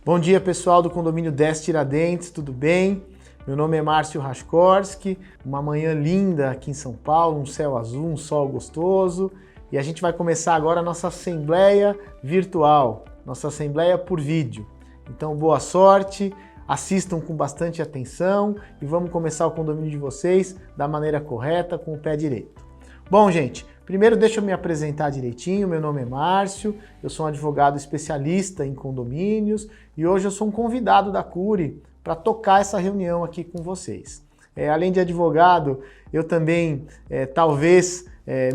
Bom dia, pessoal do Condomínio 10 Tiradentes, tudo bem? Meu nome é Márcio Raskorski, uma manhã linda aqui em São Paulo, um céu azul, um sol gostoso, e a gente vai começar agora a nossa assembleia virtual, nossa assembleia por vídeo. Então, boa sorte, assistam com bastante atenção e vamos começar o condomínio de vocês da maneira correta, com o pé direito. Bom, gente, primeiro deixa eu me apresentar direitinho. Meu nome é Márcio, eu sou um advogado especialista em condomínios e hoje eu sou um convidado da Curi para tocar essa reunião aqui com vocês. Além de advogado, eu também, talvez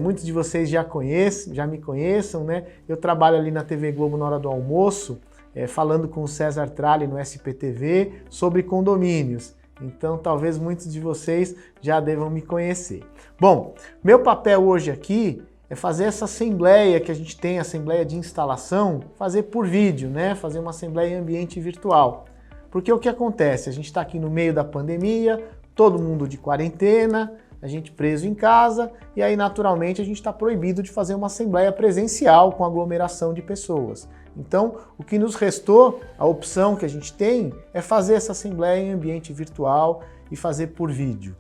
muitos de vocês já me conheçam, né? Eu trabalho ali na TV Globo na hora do almoço, falando com o César Tralli no SPTV sobre condomínios. Então, talvez muitos de vocês já devam me conhecer. Bom, meu papel hoje aqui é fazer essa assembleia que a gente tem, assembleia de instalação, fazer por vídeo, né? Fazer uma assembleia em ambiente virtual. Porque o que acontece? A gente está aqui no meio da pandemia, todo mundo de quarentena, a gente preso em casa, e aí naturalmente a gente está proibido de fazer uma assembleia presencial com aglomeração de pessoas. Então, o que nos restou, a opção que a gente tem, é fazer essa assembleia em ambiente virtual e fazer por vídeo.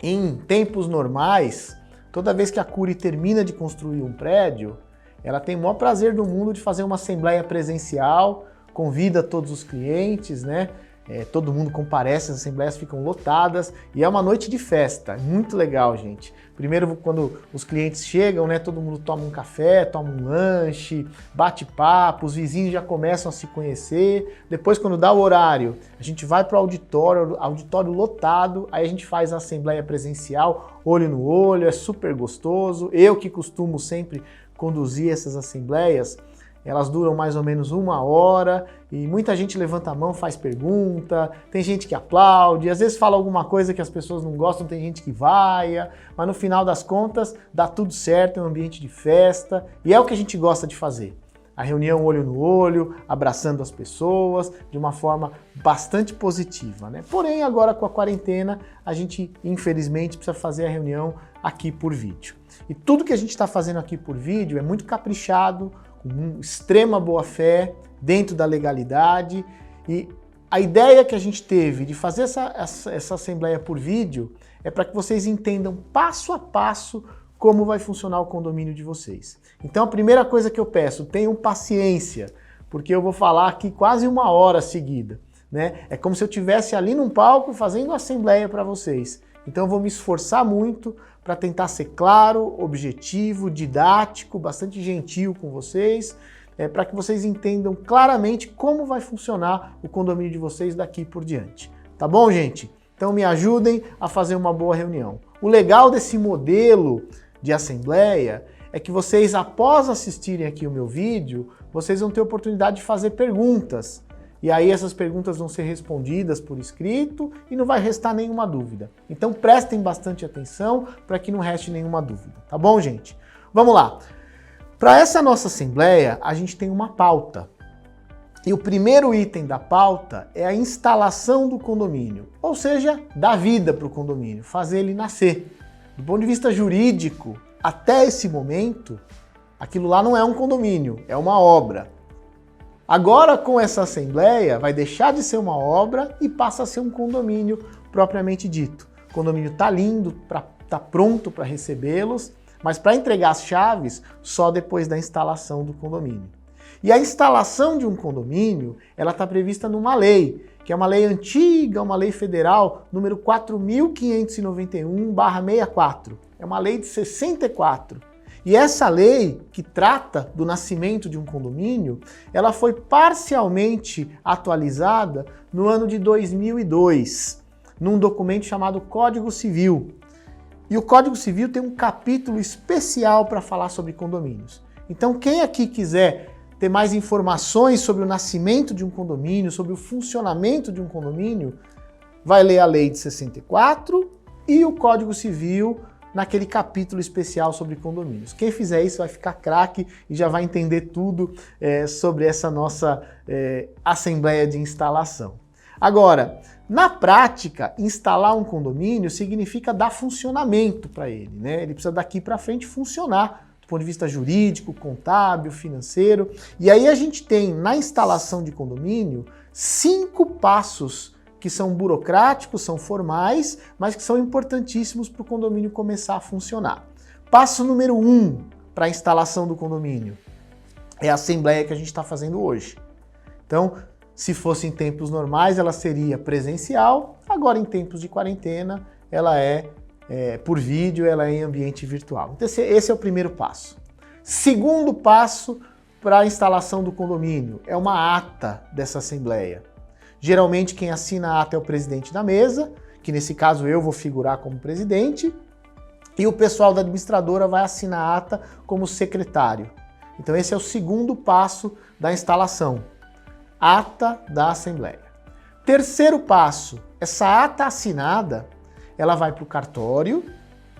Em tempos normais, toda vez que a Curi termina de construir um prédio, ela tem o maior prazer do mundo de fazer uma assembleia presencial, convida todos os clientes, né? Todo mundo comparece, as assembleias ficam lotadas e é uma noite de festa, muito legal, gente. Primeiro, quando os clientes chegam, né, todo mundo toma um café, toma um lanche, bate papo, os vizinhos já começam a se conhecer. Depois, quando dá o horário, a gente vai para o auditório lotado, aí a gente faz a assembleia presencial, olho no olho, é super gostoso. Eu que costumo sempre conduzir essas assembleias, elas duram mais ou menos 1 hora e muita gente levanta a mão, faz pergunta, tem gente que aplaude, às vezes fala alguma coisa que as pessoas não gostam, tem gente que vaia, mas no final das contas dá tudo certo, é um ambiente de festa e é o que a gente gosta de fazer. A reunião olho no olho, abraçando as pessoas de uma forma bastante positiva, né? Porém, agora com a quarentena, a gente infelizmente precisa fazer a reunião aqui por vídeo. E tudo que a gente está fazendo aqui por vídeo é muito caprichado, com extrema boa-fé, dentro da legalidade, e a ideia que a gente teve de fazer essa assembleia por vídeo é para que vocês entendam passo a passo como vai funcionar o condomínio de vocês. Então a primeira coisa que eu peço, tenham paciência, porque eu vou falar aqui quase 1 hora seguida, né? É como se eu estivesse ali num palco fazendo a assembleia para vocês. Então eu vou me esforçar muito para tentar ser claro, objetivo, didático, bastante gentil com vocês, para que vocês entendam claramente como vai funcionar o condomínio de vocês daqui por diante. Tá bom, gente? Então me ajudem a fazer uma boa reunião. O legal desse modelo de assembleia é que vocês, após assistirem aqui o meu vídeo, vocês vão ter a oportunidade de fazer perguntas. E aí essas perguntas vão ser respondidas por escrito e não vai restar nenhuma dúvida. Então prestem bastante atenção para que não reste nenhuma dúvida, tá bom, gente? Vamos lá. Para essa nossa assembleia, a gente tem uma pauta. E o primeiro item da pauta é a instalação do condomínio, ou seja, dar vida para o condomínio, fazer ele nascer. Do ponto de vista jurídico, até esse momento, aquilo lá não é um condomínio, é uma obra. Agora, com essa assembleia, vai deixar de ser uma obra e passa a ser um condomínio propriamente dito. O condomínio está lindo, está pronto para recebê-los, mas para entregar as chaves só depois da instalação do condomínio. E a instalação de um condomínio, ela está prevista numa lei, que é uma lei antiga, uma lei federal, número 4.591/64. É uma lei de 64. E essa lei, que trata do nascimento de um condomínio, ela foi parcialmente atualizada no ano de 2002, num documento chamado Código Civil. E o Código Civil tem um capítulo especial para falar sobre condomínios. Então, quem aqui quiser ter mais informações sobre o nascimento de um condomínio, sobre o funcionamento de um condomínio, vai ler a lei de 64 e o Código Civil naquele capítulo especial sobre condomínios. Quem fizer isso vai ficar craque e já vai entender tudo sobre essa nossa assembleia de instalação. Agora, na prática, instalar um condomínio significa dar funcionamento para ele, né? Ele precisa daqui para frente funcionar. do ponto de vista jurídico, contábil, financeiro. E aí a gente tem, na instalação de condomínio, 5 passos que são burocráticos, são formais, mas que são importantíssimos para o condomínio começar a funcionar. Passo número 1 para a instalação do condomínio é a assembleia que a gente está fazendo hoje. Então, se fosse em tempos normais, ela seria presencial, agora em tempos de quarentena, ela é por vídeo, ela é em ambiente virtual. Então, esse é o primeiro passo. Segundo passo para a instalação do condomínio é uma ata dessa assembleia. Geralmente quem assina a ata é o presidente da mesa, que nesse caso eu vou figurar como presidente, e o pessoal da administradora vai assinar a ata como secretário. Então esse é o segundo passo da instalação, ata da assembleia. Terceiro passo, essa ata assinada, ela vai para o cartório,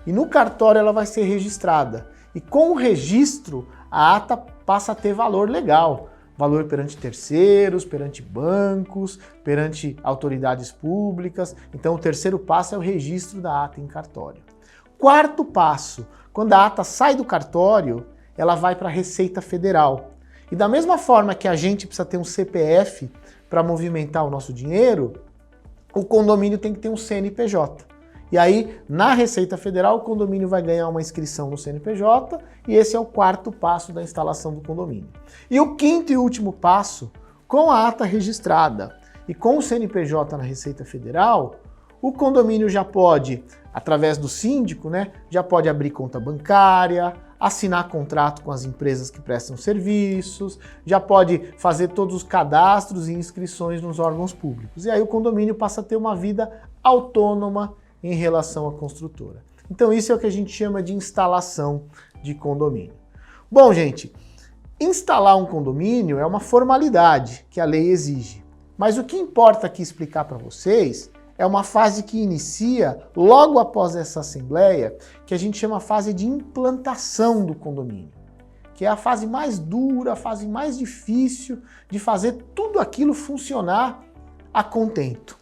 e no cartório ela vai ser registrada. E com o registro, a ata passa a ter valor legal. Valor perante terceiros, perante bancos, perante autoridades públicas. Então o terceiro passo é o registro da ata em cartório. Quarto passo, quando a ata sai do cartório, ela vai para a Receita Federal. E da mesma forma que a gente precisa ter um CPF para movimentar o nosso dinheiro, o condomínio tem que ter um CNPJ. E aí, na Receita Federal, o condomínio vai ganhar uma inscrição no CNPJ e esse é o quarto passo da instalação do condomínio. E o quinto e último passo, com a ata registrada e com o CNPJ na Receita Federal, o condomínio já pode, através do síndico, já pode abrir conta bancária, assinar contrato com as empresas que prestam serviços, já pode fazer todos os cadastros e inscrições nos órgãos públicos. E aí o condomínio passa a ter uma vida autônoma em relação à construtora. Então isso é o que a gente chama de instalação de condomínio. Bom, gente, instalar um condomínio é uma formalidade que a lei exige. Mas o que importa aqui explicar para vocês é uma fase que inicia logo após essa assembleia, que a gente chama fase de implantação do condomínio, que é a fase mais dura, a fase mais difícil de fazer tudo aquilo funcionar a contento.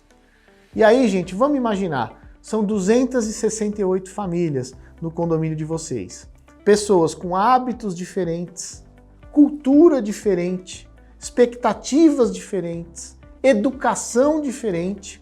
E aí, gente, vamos imaginar, são 268 famílias no condomínio de vocês. Pessoas com hábitos diferentes, cultura diferente, expectativas diferentes, educação diferente,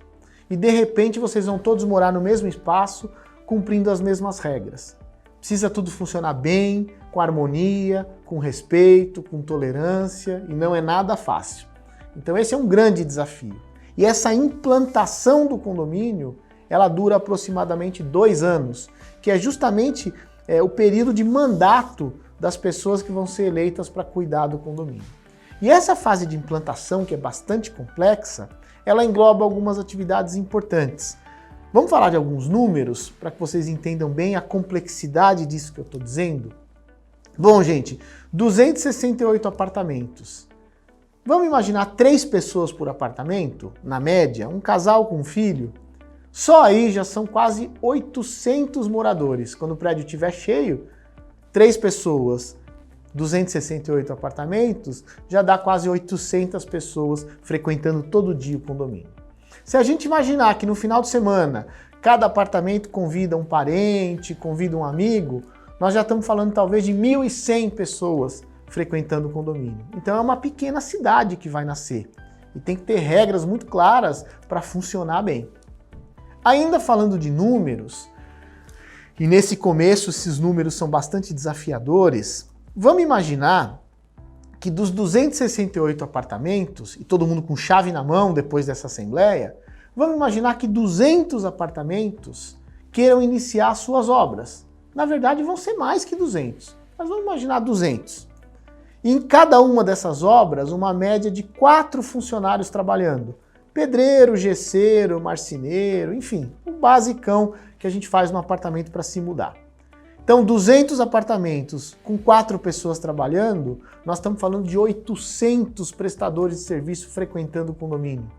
e de repente vocês vão todos morar no mesmo espaço, cumprindo as mesmas regras. Precisa tudo funcionar bem, com harmonia, com respeito, com tolerância, e não é nada fácil. Então esse é um grande desafio. E essa implantação do condomínio, ela dura aproximadamente 2 anos, que é justamente o período de mandato das pessoas que vão ser eleitas para cuidar do condomínio. E essa fase de implantação, que é bastante complexa, ela engloba algumas atividades importantes. Vamos falar de alguns números para que vocês entendam bem a complexidade disso que eu estou dizendo? Bom, gente, 268 apartamentos. Vamos imaginar 3 pessoas por apartamento, na média, um casal com um filho? Só aí já são quase 800 moradores. Quando o prédio estiver cheio, 3 pessoas, 268 apartamentos, já dá quase 800 pessoas frequentando todo dia o condomínio. Se a gente imaginar que no final de semana, cada apartamento convida um parente, convida um amigo, nós já estamos falando talvez de 1.100 pessoas frequentando o condomínio. Então é uma pequena cidade que vai nascer. E tem que ter regras muito claras para funcionar bem. Ainda falando de números, e nesse começo esses números são bastante desafiadores, vamos imaginar que dos 268 apartamentos, e todo mundo com chave na mão depois dessa assembleia, vamos imaginar que 200 apartamentos queiram iniciar suas obras. Na verdade vão ser mais que 200, mas vamos imaginar 200. E em cada uma dessas obras, uma média de 4 funcionários trabalhando. Pedreiro, gesseiro, marceneiro, enfim, o basicão que a gente faz no apartamento para se mudar. Então, 200 apartamentos com 4 pessoas trabalhando, nós estamos falando de 800 prestadores de serviço frequentando o condomínio.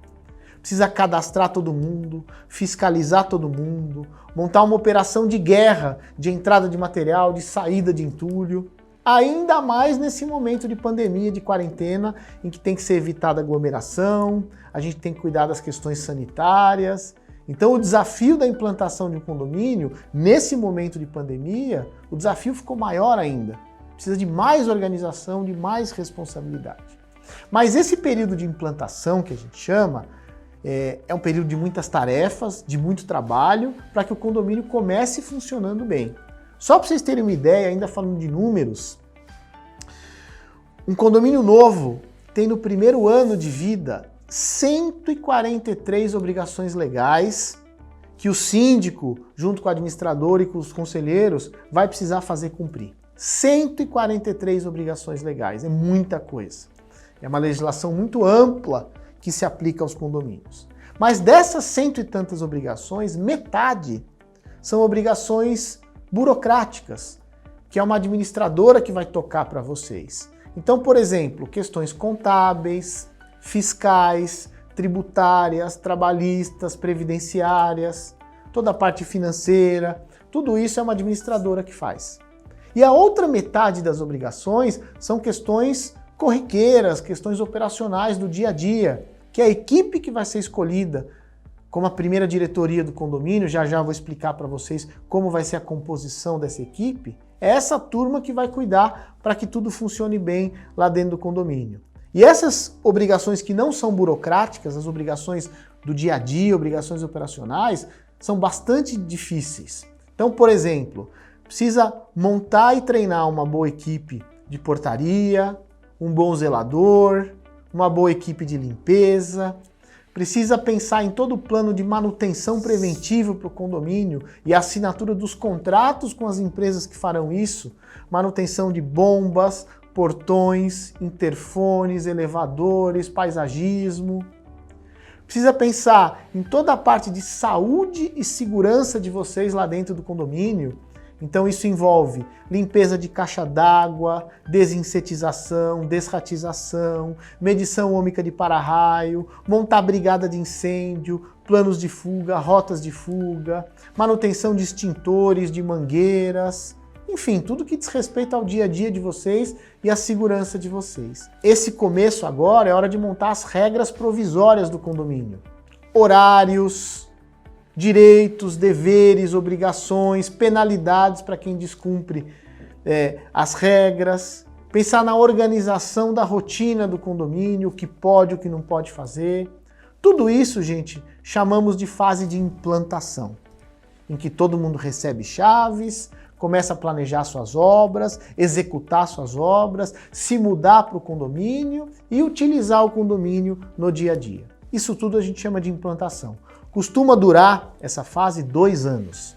Precisa cadastrar todo mundo, fiscalizar todo mundo, montar uma operação de guerra, de entrada de material, de saída de entulho. Ainda mais nesse momento de pandemia, de quarentena, em que tem que ser evitada aglomeração, a gente tem que cuidar das questões sanitárias. Então o desafio da implantação de um condomínio, nesse momento de pandemia, o desafio ficou maior ainda. precisa de mais organização, de mais responsabilidade. Mas esse período de implantação, que a gente chama, é um período de muitas tarefas, de muito trabalho, para que o condomínio comece funcionando bem. Só para vocês terem uma ideia, ainda falando de números, um condomínio novo tem no primeiro ano de vida 143 obrigações legais que o síndico, junto com o administrador e com os conselheiros, vai precisar fazer cumprir. 143 obrigações legais, é muita coisa. É uma legislação muito ampla que se aplica aos condomínios. Mas dessas cento e tantas obrigações, metade são obrigações burocráticas, que é uma administradora que vai tocar para vocês. Então, por exemplo, questões contábeis, fiscais, tributárias, trabalhistas, previdenciárias, toda a parte financeira, tudo isso é uma administradora que faz. E a outra metade das obrigações são questões corriqueiras, questões operacionais do dia a dia, que é a equipe que vai ser escolhida como a primeira diretoria do condomínio, já vou explicar para vocês como vai ser a composição dessa equipe, é essa turma que vai cuidar para que tudo funcione bem lá dentro do condomínio. E essas obrigações que não são burocráticas, as obrigações do dia a dia, obrigações operacionais, são bastante difíceis. Então, por exemplo, precisa montar e treinar uma boa equipe de portaria, um bom zelador, uma boa equipe de limpeza, precisa pensar em todo o plano de manutenção preventiva para o condomínio e a assinatura dos contratos com as empresas que farão isso, manutenção de bombas, portões, interfones, elevadores, paisagismo. Precisa pensar em toda a parte de saúde e segurança de vocês lá dentro do condomínio. Então isso envolve limpeza de caixa d'água, desinsetização, desratização, medição ômica de para-raio, montar brigada de incêndio, planos de fuga, rotas de fuga, manutenção de extintores, de mangueiras, enfim, tudo que diz respeito ao dia a dia de vocês e à segurança de vocês. Esse começo agora é hora de montar as regras provisórias do condomínio. Horários, direitos, deveres, obrigações, penalidades para quem descumpre as regras, pensar na organização da rotina do condomínio, o que pode, o que não pode fazer. Tudo isso, gente, chamamos de fase de implantação, em que todo mundo recebe chaves, começa a planejar suas obras, executar suas obras, se mudar para o condomínio e utilizar o condomínio no dia a dia. Isso tudo a gente chama de implantação. Costuma durar essa fase 2 anos.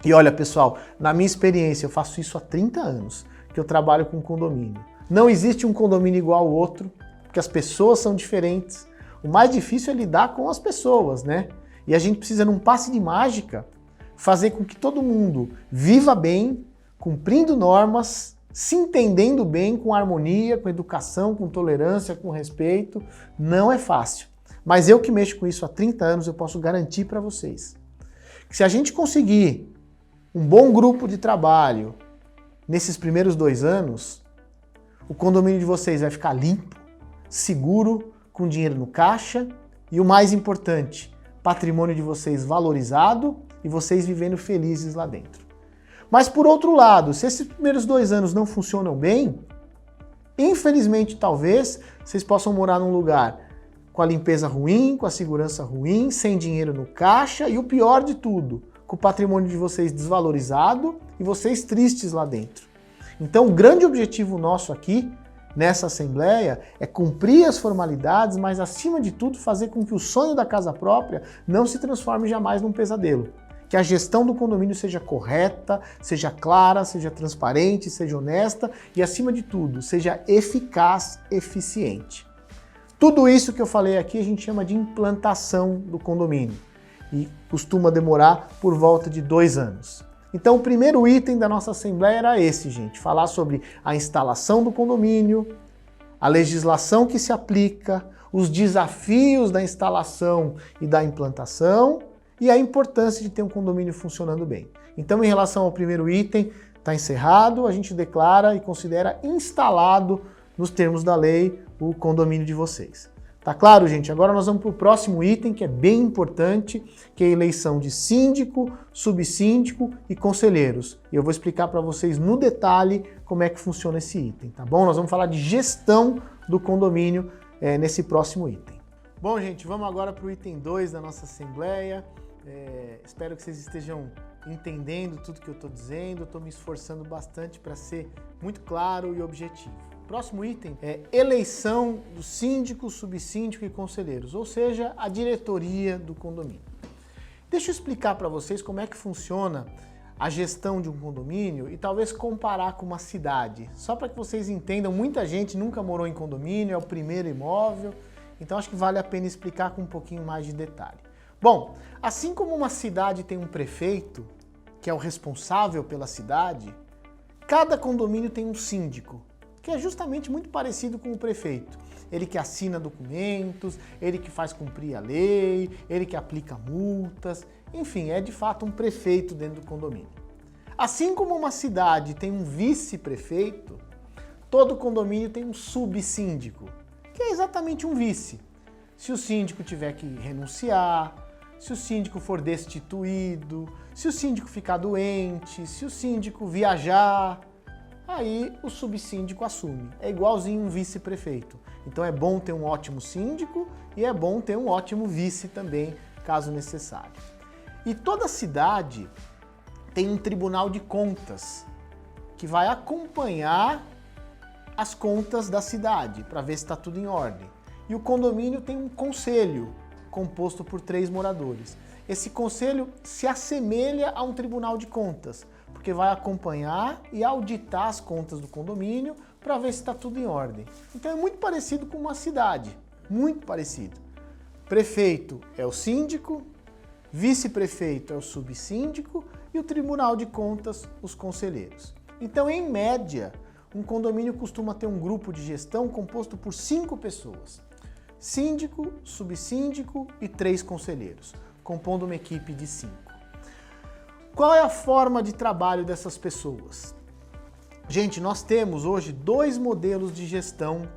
E olha, pessoal, na minha experiência, eu faço isso há 30 anos, que eu trabalho com condomínio. Não existe um condomínio igual ao outro, porque as pessoas são diferentes. O mais difícil é lidar com as pessoas, né? E a gente precisa, num passe de mágica, fazer com que todo mundo viva bem, cumprindo normas, se entendendo bem, com harmonia, com educação, com tolerância, com respeito. Não é fácil. Mas eu que mexo com isso há 30 anos, eu posso garantir para vocês que se a gente conseguir um bom grupo de trabalho nesses primeiros 2 anos, o condomínio de vocês vai ficar limpo, seguro, com dinheiro no caixa e o mais importante, patrimônio de vocês valorizado e vocês vivendo felizes lá dentro. Mas por outro lado, se esses primeiros 2 anos não funcionam bem, infelizmente talvez vocês possam morar num lugar com a limpeza ruim, com a segurança ruim, sem dinheiro no caixa e o pior de tudo, com o patrimônio de vocês desvalorizado e vocês tristes lá dentro. Então o grande objetivo nosso aqui, nessa assembleia, é cumprir as formalidades, mas acima de tudo fazer com que o sonho da casa própria não se transforme jamais num pesadelo. Que a gestão do condomínio seja correta, seja clara, seja transparente, seja honesta e, acima de tudo, seja eficaz, eficiente. Tudo isso que eu falei aqui a gente chama de implantação do condomínio e costuma demorar por volta de 2 anos. Então o primeiro item da nossa assembleia era esse, gente, falar sobre a instalação do condomínio, a legislação que se aplica, os desafios da instalação e da implantação e a importância de ter um condomínio funcionando bem. Então, em relação ao primeiro item, está encerrado, a gente declara e considera instalado, nos termos da lei, o condomínio de vocês. Tá claro, gente? Agora nós vamos para o próximo item, que é bem importante, que é a eleição de síndico, subsíndico e conselheiros. E eu vou explicar para vocês no detalhe como é que funciona esse item, tá bom? Nós vamos falar de gestão do condomínio nesse próximo item. Bom, gente, vamos agora para o item 2 da nossa assembleia. Espero que vocês estejam entendendo tudo que eu estou dizendo. Estou me esforçando bastante para ser muito claro e objetivo. Próximo item é eleição do síndico, subsíndico e conselheiros, ou seja, a diretoria do condomínio. Deixa eu explicar para vocês como é que funciona a gestão de um condomínio e talvez comparar com uma cidade. Só para que vocês entendam, muita gente nunca morou em condomínio, é o primeiro imóvel, então acho que vale a pena explicar com um pouquinho mais de detalhe. Bom, assim como uma cidade tem um prefeito, que é o responsável pela cidade, cada condomínio tem um síndico, que é justamente muito parecido com o prefeito. Ele que assina documentos, ele que faz cumprir a lei, ele que aplica multas, enfim, é de fato um prefeito dentro do condomínio. Assim como uma cidade tem um vice-prefeito, todo condomínio tem um subsíndico, que é exatamente um vice. Se o síndico tiver que renunciar, se o síndico for destituído, se o síndico ficar doente, se o síndico viajar, aí o subsíndico assume. É igualzinho um vice-prefeito. Então é bom ter um ótimo síndico e é bom ter um ótimo vice também, caso necessário. E toda cidade tem um tribunal de contas que vai acompanhar as contas da cidade para ver se está tudo em ordem. E o condomínio tem um conselho composto por 3 moradores. Esse conselho se assemelha a um tribunal de contas, porque vai acompanhar e auditar as contas do condomínio para ver se está tudo em ordem. Então é muito parecido com uma cidade, muito parecido. Prefeito é o síndico, vice-prefeito é o subsíndico e o tribunal de contas, os conselheiros. Então, em média, um condomínio costuma ter um grupo de gestão composto por 5 pessoas. Síndico, subsíndico e 3 conselheiros, compondo uma equipe de 5. Qual é a forma de trabalho dessas pessoas? Gente, nós temos hoje 2 modelos de gestão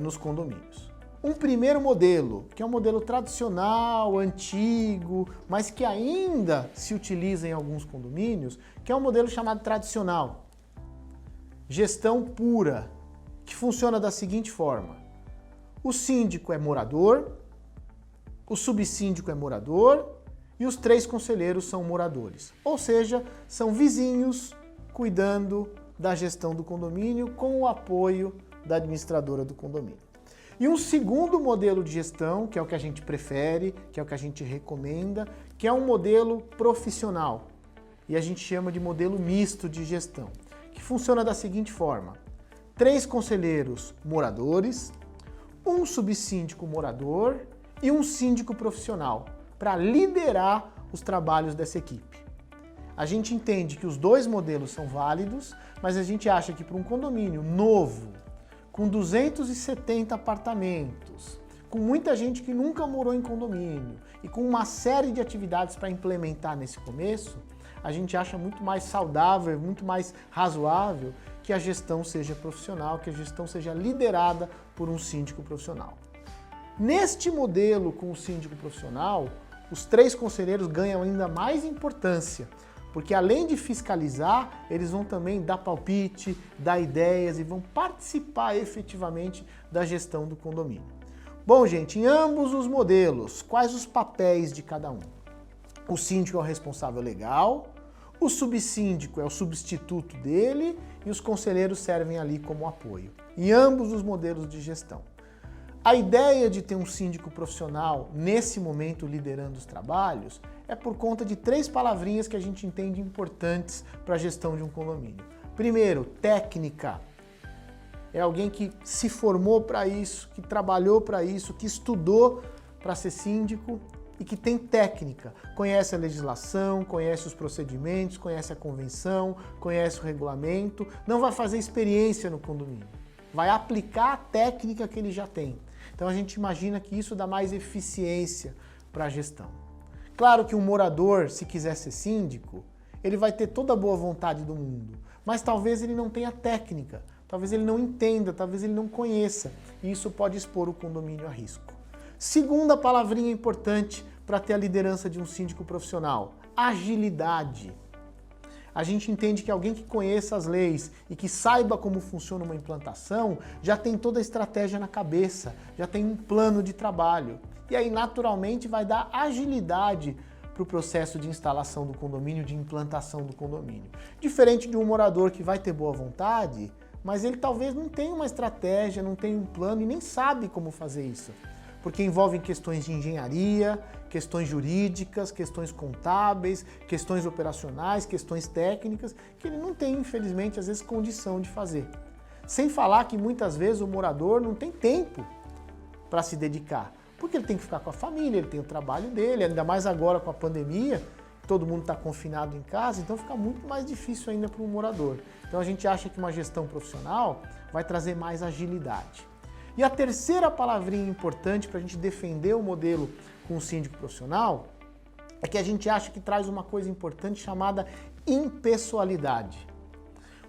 nos condomínios. Um primeiro modelo, que é um modelo tradicional, antigo, mas que ainda se utiliza em alguns condomínios, que é um modelo chamado tradicional. Gestão pura, que funciona da seguinte forma. O síndico é morador, o subsíndico é morador e os 3 conselheiros são moradores. Ou seja, são vizinhos cuidando da gestão do condomínio com o apoio da administradora do condomínio. E um segundo modelo de gestão, que é o que a gente prefere, que é o que a gente recomenda, que é um modelo profissional. E a gente chama de modelo misto de gestão, que funciona da seguinte forma. 3 conselheiros moradores, um subsíndico morador e um síndico profissional para liderar os trabalhos dessa equipe. A gente entende que os 2 modelos são válidos, mas a gente acha que para um condomínio novo, com 270 apartamentos, com muita gente que nunca morou em condomínio e com uma série de atividades para implementar nesse começo, a gente acha muito mais saudável, muito mais razoável que a gestão seja profissional, que a gestão seja liderada por um síndico profissional. Neste modelo com o síndico profissional, os 3 conselheiros ganham ainda mais importância, porque além de fiscalizar, eles vão também dar palpite, dar ideias e vão participar efetivamente da gestão do condomínio. Bom, gente, em ambos os modelos, quais os papéis de cada um? O síndico é o responsável legal, o subsíndico é o substituto dele e os conselheiros servem ali como apoio. Em ambos os modelos de gestão. A ideia de ter um síndico profissional nesse momento liderando os trabalhos é por conta de 3 palavrinhas que a gente entende importantes para a gestão de um condomínio. Primeiro, técnica. É alguém que se formou para isso, que trabalhou para isso, que estudou para ser síndico e que tem técnica. Conhece a legislação, conhece os procedimentos, conhece a convenção, conhece o regulamento. Não vai fazer experiência no condomínio. Vai aplicar a técnica que ele já tem. Então a gente imagina que isso dá mais eficiência para a gestão. Claro que um morador, se quiser ser síndico, ele vai ter toda a boa vontade do mundo, mas talvez ele não tenha técnica, talvez ele não entenda, talvez ele não conheça, e isso pode expor o condomínio a risco. Segunda palavrinha importante para ter a liderança de um síndico profissional: agilidade. A gente entende que alguém que conheça as leis e que saiba como funciona uma implantação já tem toda a estratégia na cabeça, já tem um plano de trabalho. E aí, naturalmente, vai dar agilidade para o processo de instalação do condomínio, de implantação do condomínio. Diferente de um morador que vai ter boa vontade, mas ele talvez não tenha uma estratégia, não tenha um plano e nem sabe como fazer isso. Porque envolvem questões de engenharia, questões jurídicas, questões contábeis, questões operacionais, questões técnicas, que ele não tem, infelizmente, às vezes, condição de fazer. Sem falar que muitas vezes o morador não tem tempo para se dedicar, porque ele tem que ficar com a família, ele tem o trabalho dele, ainda mais agora com a pandemia, todo mundo está confinado em casa, então fica muito mais difícil ainda para o morador. Então a gente acha que uma gestão profissional vai trazer mais agilidade. E a terceira palavrinha importante para a gente defender o modelo com o síndico profissional é que a gente acha que traz uma coisa importante chamada impessoalidade.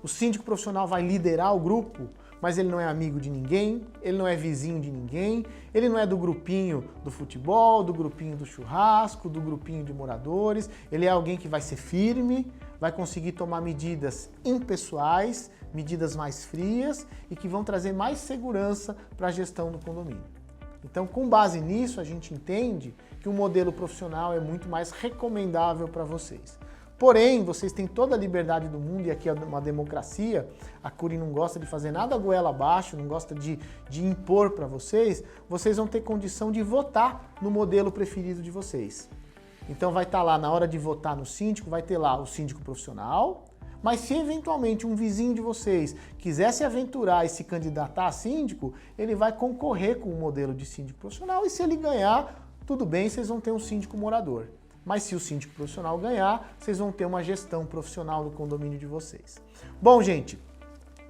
O síndico profissional vai liderar o grupo, mas ele não é amigo de ninguém, ele não é vizinho de ninguém, ele não é do grupinho do futebol, do grupinho do churrasco, do grupinho de moradores, ele é alguém que vai ser firme, vai conseguir tomar medidas impessoais, medidas mais frias e que vão trazer mais segurança para a gestão do condomínio. Então, com base nisso, a gente entende que o modelo profissional é muito mais recomendável para vocês. Porém, vocês têm toda a liberdade do mundo, e aqui é uma democracia, a Curi não gosta de fazer nada goela abaixo, não gosta de impor para vocês, vocês vão ter condição de votar no modelo preferido de vocês. Então vai estar lá, na hora de votar no síndico, vai ter lá o síndico profissional, mas se eventualmente um vizinho de vocês quiser se aventurar e se candidatar a síndico, ele vai concorrer com o modelo de síndico profissional e se ele ganhar, tudo bem, vocês vão ter um síndico morador. Mas se o síndico profissional ganhar, vocês vão ter uma gestão profissional do condomínio de vocês. Bom, gente,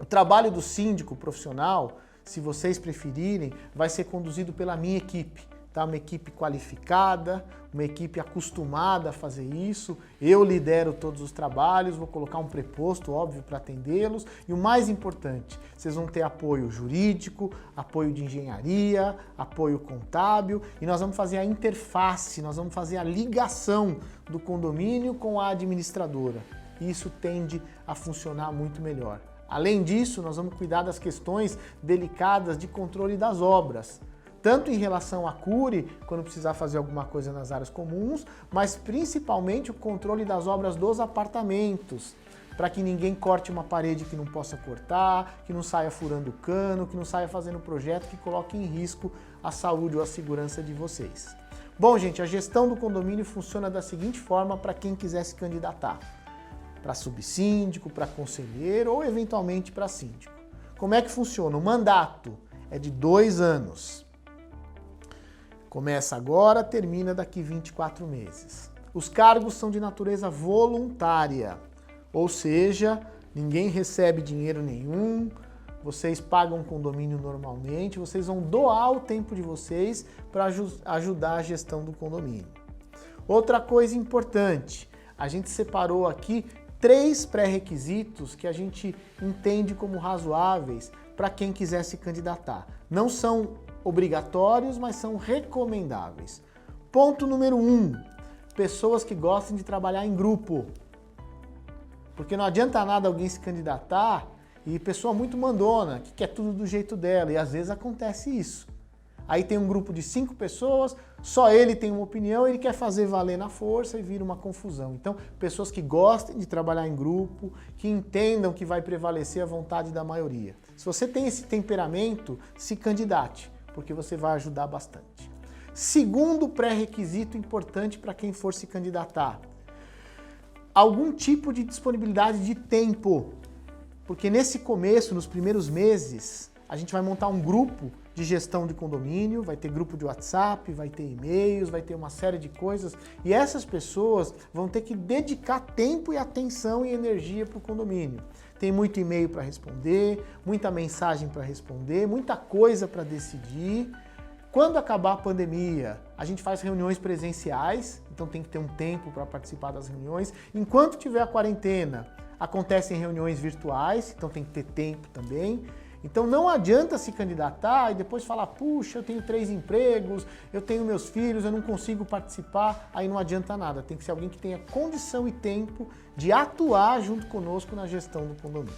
o trabalho do síndico profissional, se vocês preferirem, vai ser conduzido pela minha equipe. Tá? Uma equipe qualificada, uma equipe acostumada a fazer isso. Eu lidero todos os trabalhos, vou colocar um preposto, óbvio, para atendê-los. E o mais importante, vocês vão ter apoio jurídico, apoio de engenharia, apoio contábil e nós vamos fazer a interface, nós vamos fazer a ligação do condomínio com a administradora. E isso tende a funcionar muito melhor. Além disso, nós vamos cuidar das questões delicadas de controle das obras. Tanto em relação à Curi, quando precisar fazer alguma coisa nas áreas comuns, mas principalmente o controle das obras dos apartamentos, para que ninguém corte uma parede que não possa cortar, que não saia furando o cano, que não saia fazendo projeto que coloque em risco a saúde ou a segurança de vocês. Bom, gente, a gestão do condomínio funciona da seguinte forma para quem quiser se candidatar: para subsíndico, para conselheiro ou eventualmente para síndico. Como é que funciona? O mandato é de 2 anos. Começa agora, termina daqui 24 meses. Os cargos são de natureza voluntária, ou seja, ninguém recebe dinheiro nenhum, vocês pagam condomínio normalmente, vocês vão doar o tempo de vocês para ajudar a gestão do condomínio. Outra coisa importante, a gente separou aqui 3 pré-requisitos que a gente entende como razoáveis para quem quiser se candidatar. Não são obrigatórios, mas são recomendáveis. Ponto número 1, pessoas que gostem de trabalhar em grupo. Porque não adianta nada alguém se candidatar e pessoa muito mandona, que quer tudo do jeito dela, e às vezes acontece isso. Aí tem um grupo de 5 pessoas, só ele tem uma opinião, ele quer fazer valer na força e vira uma confusão. Então, pessoas que gostem de trabalhar em grupo, que entendam que vai prevalecer a vontade da maioria. Se você tem esse temperamento, se candidate, porque você vai ajudar bastante. Segundo pré-requisito importante para quem for se candidatar: algum tipo de disponibilidade de tempo. Porque nesse começo, nos primeiros meses, a gente vai montar um grupo de gestão de condomínio, vai ter grupo de WhatsApp, vai ter e-mails, vai ter uma série de coisas, e essas pessoas vão ter que dedicar tempo e atenção e energia para o condomínio. Tem muito e-mail para responder, muita mensagem para responder, muita coisa para decidir. Quando acabar a pandemia, a gente faz reuniões presenciais, então tem que ter um tempo para participar das reuniões. Enquanto tiver a quarentena, acontecem reuniões virtuais, então tem que ter tempo também. Então não adianta se candidatar e depois falar, puxa, eu tenho 3 empregos, eu tenho meus filhos, eu não consigo participar, aí não adianta nada. Tem que ser alguém que tenha condição e tempo de atuar junto conosco na gestão do condomínio.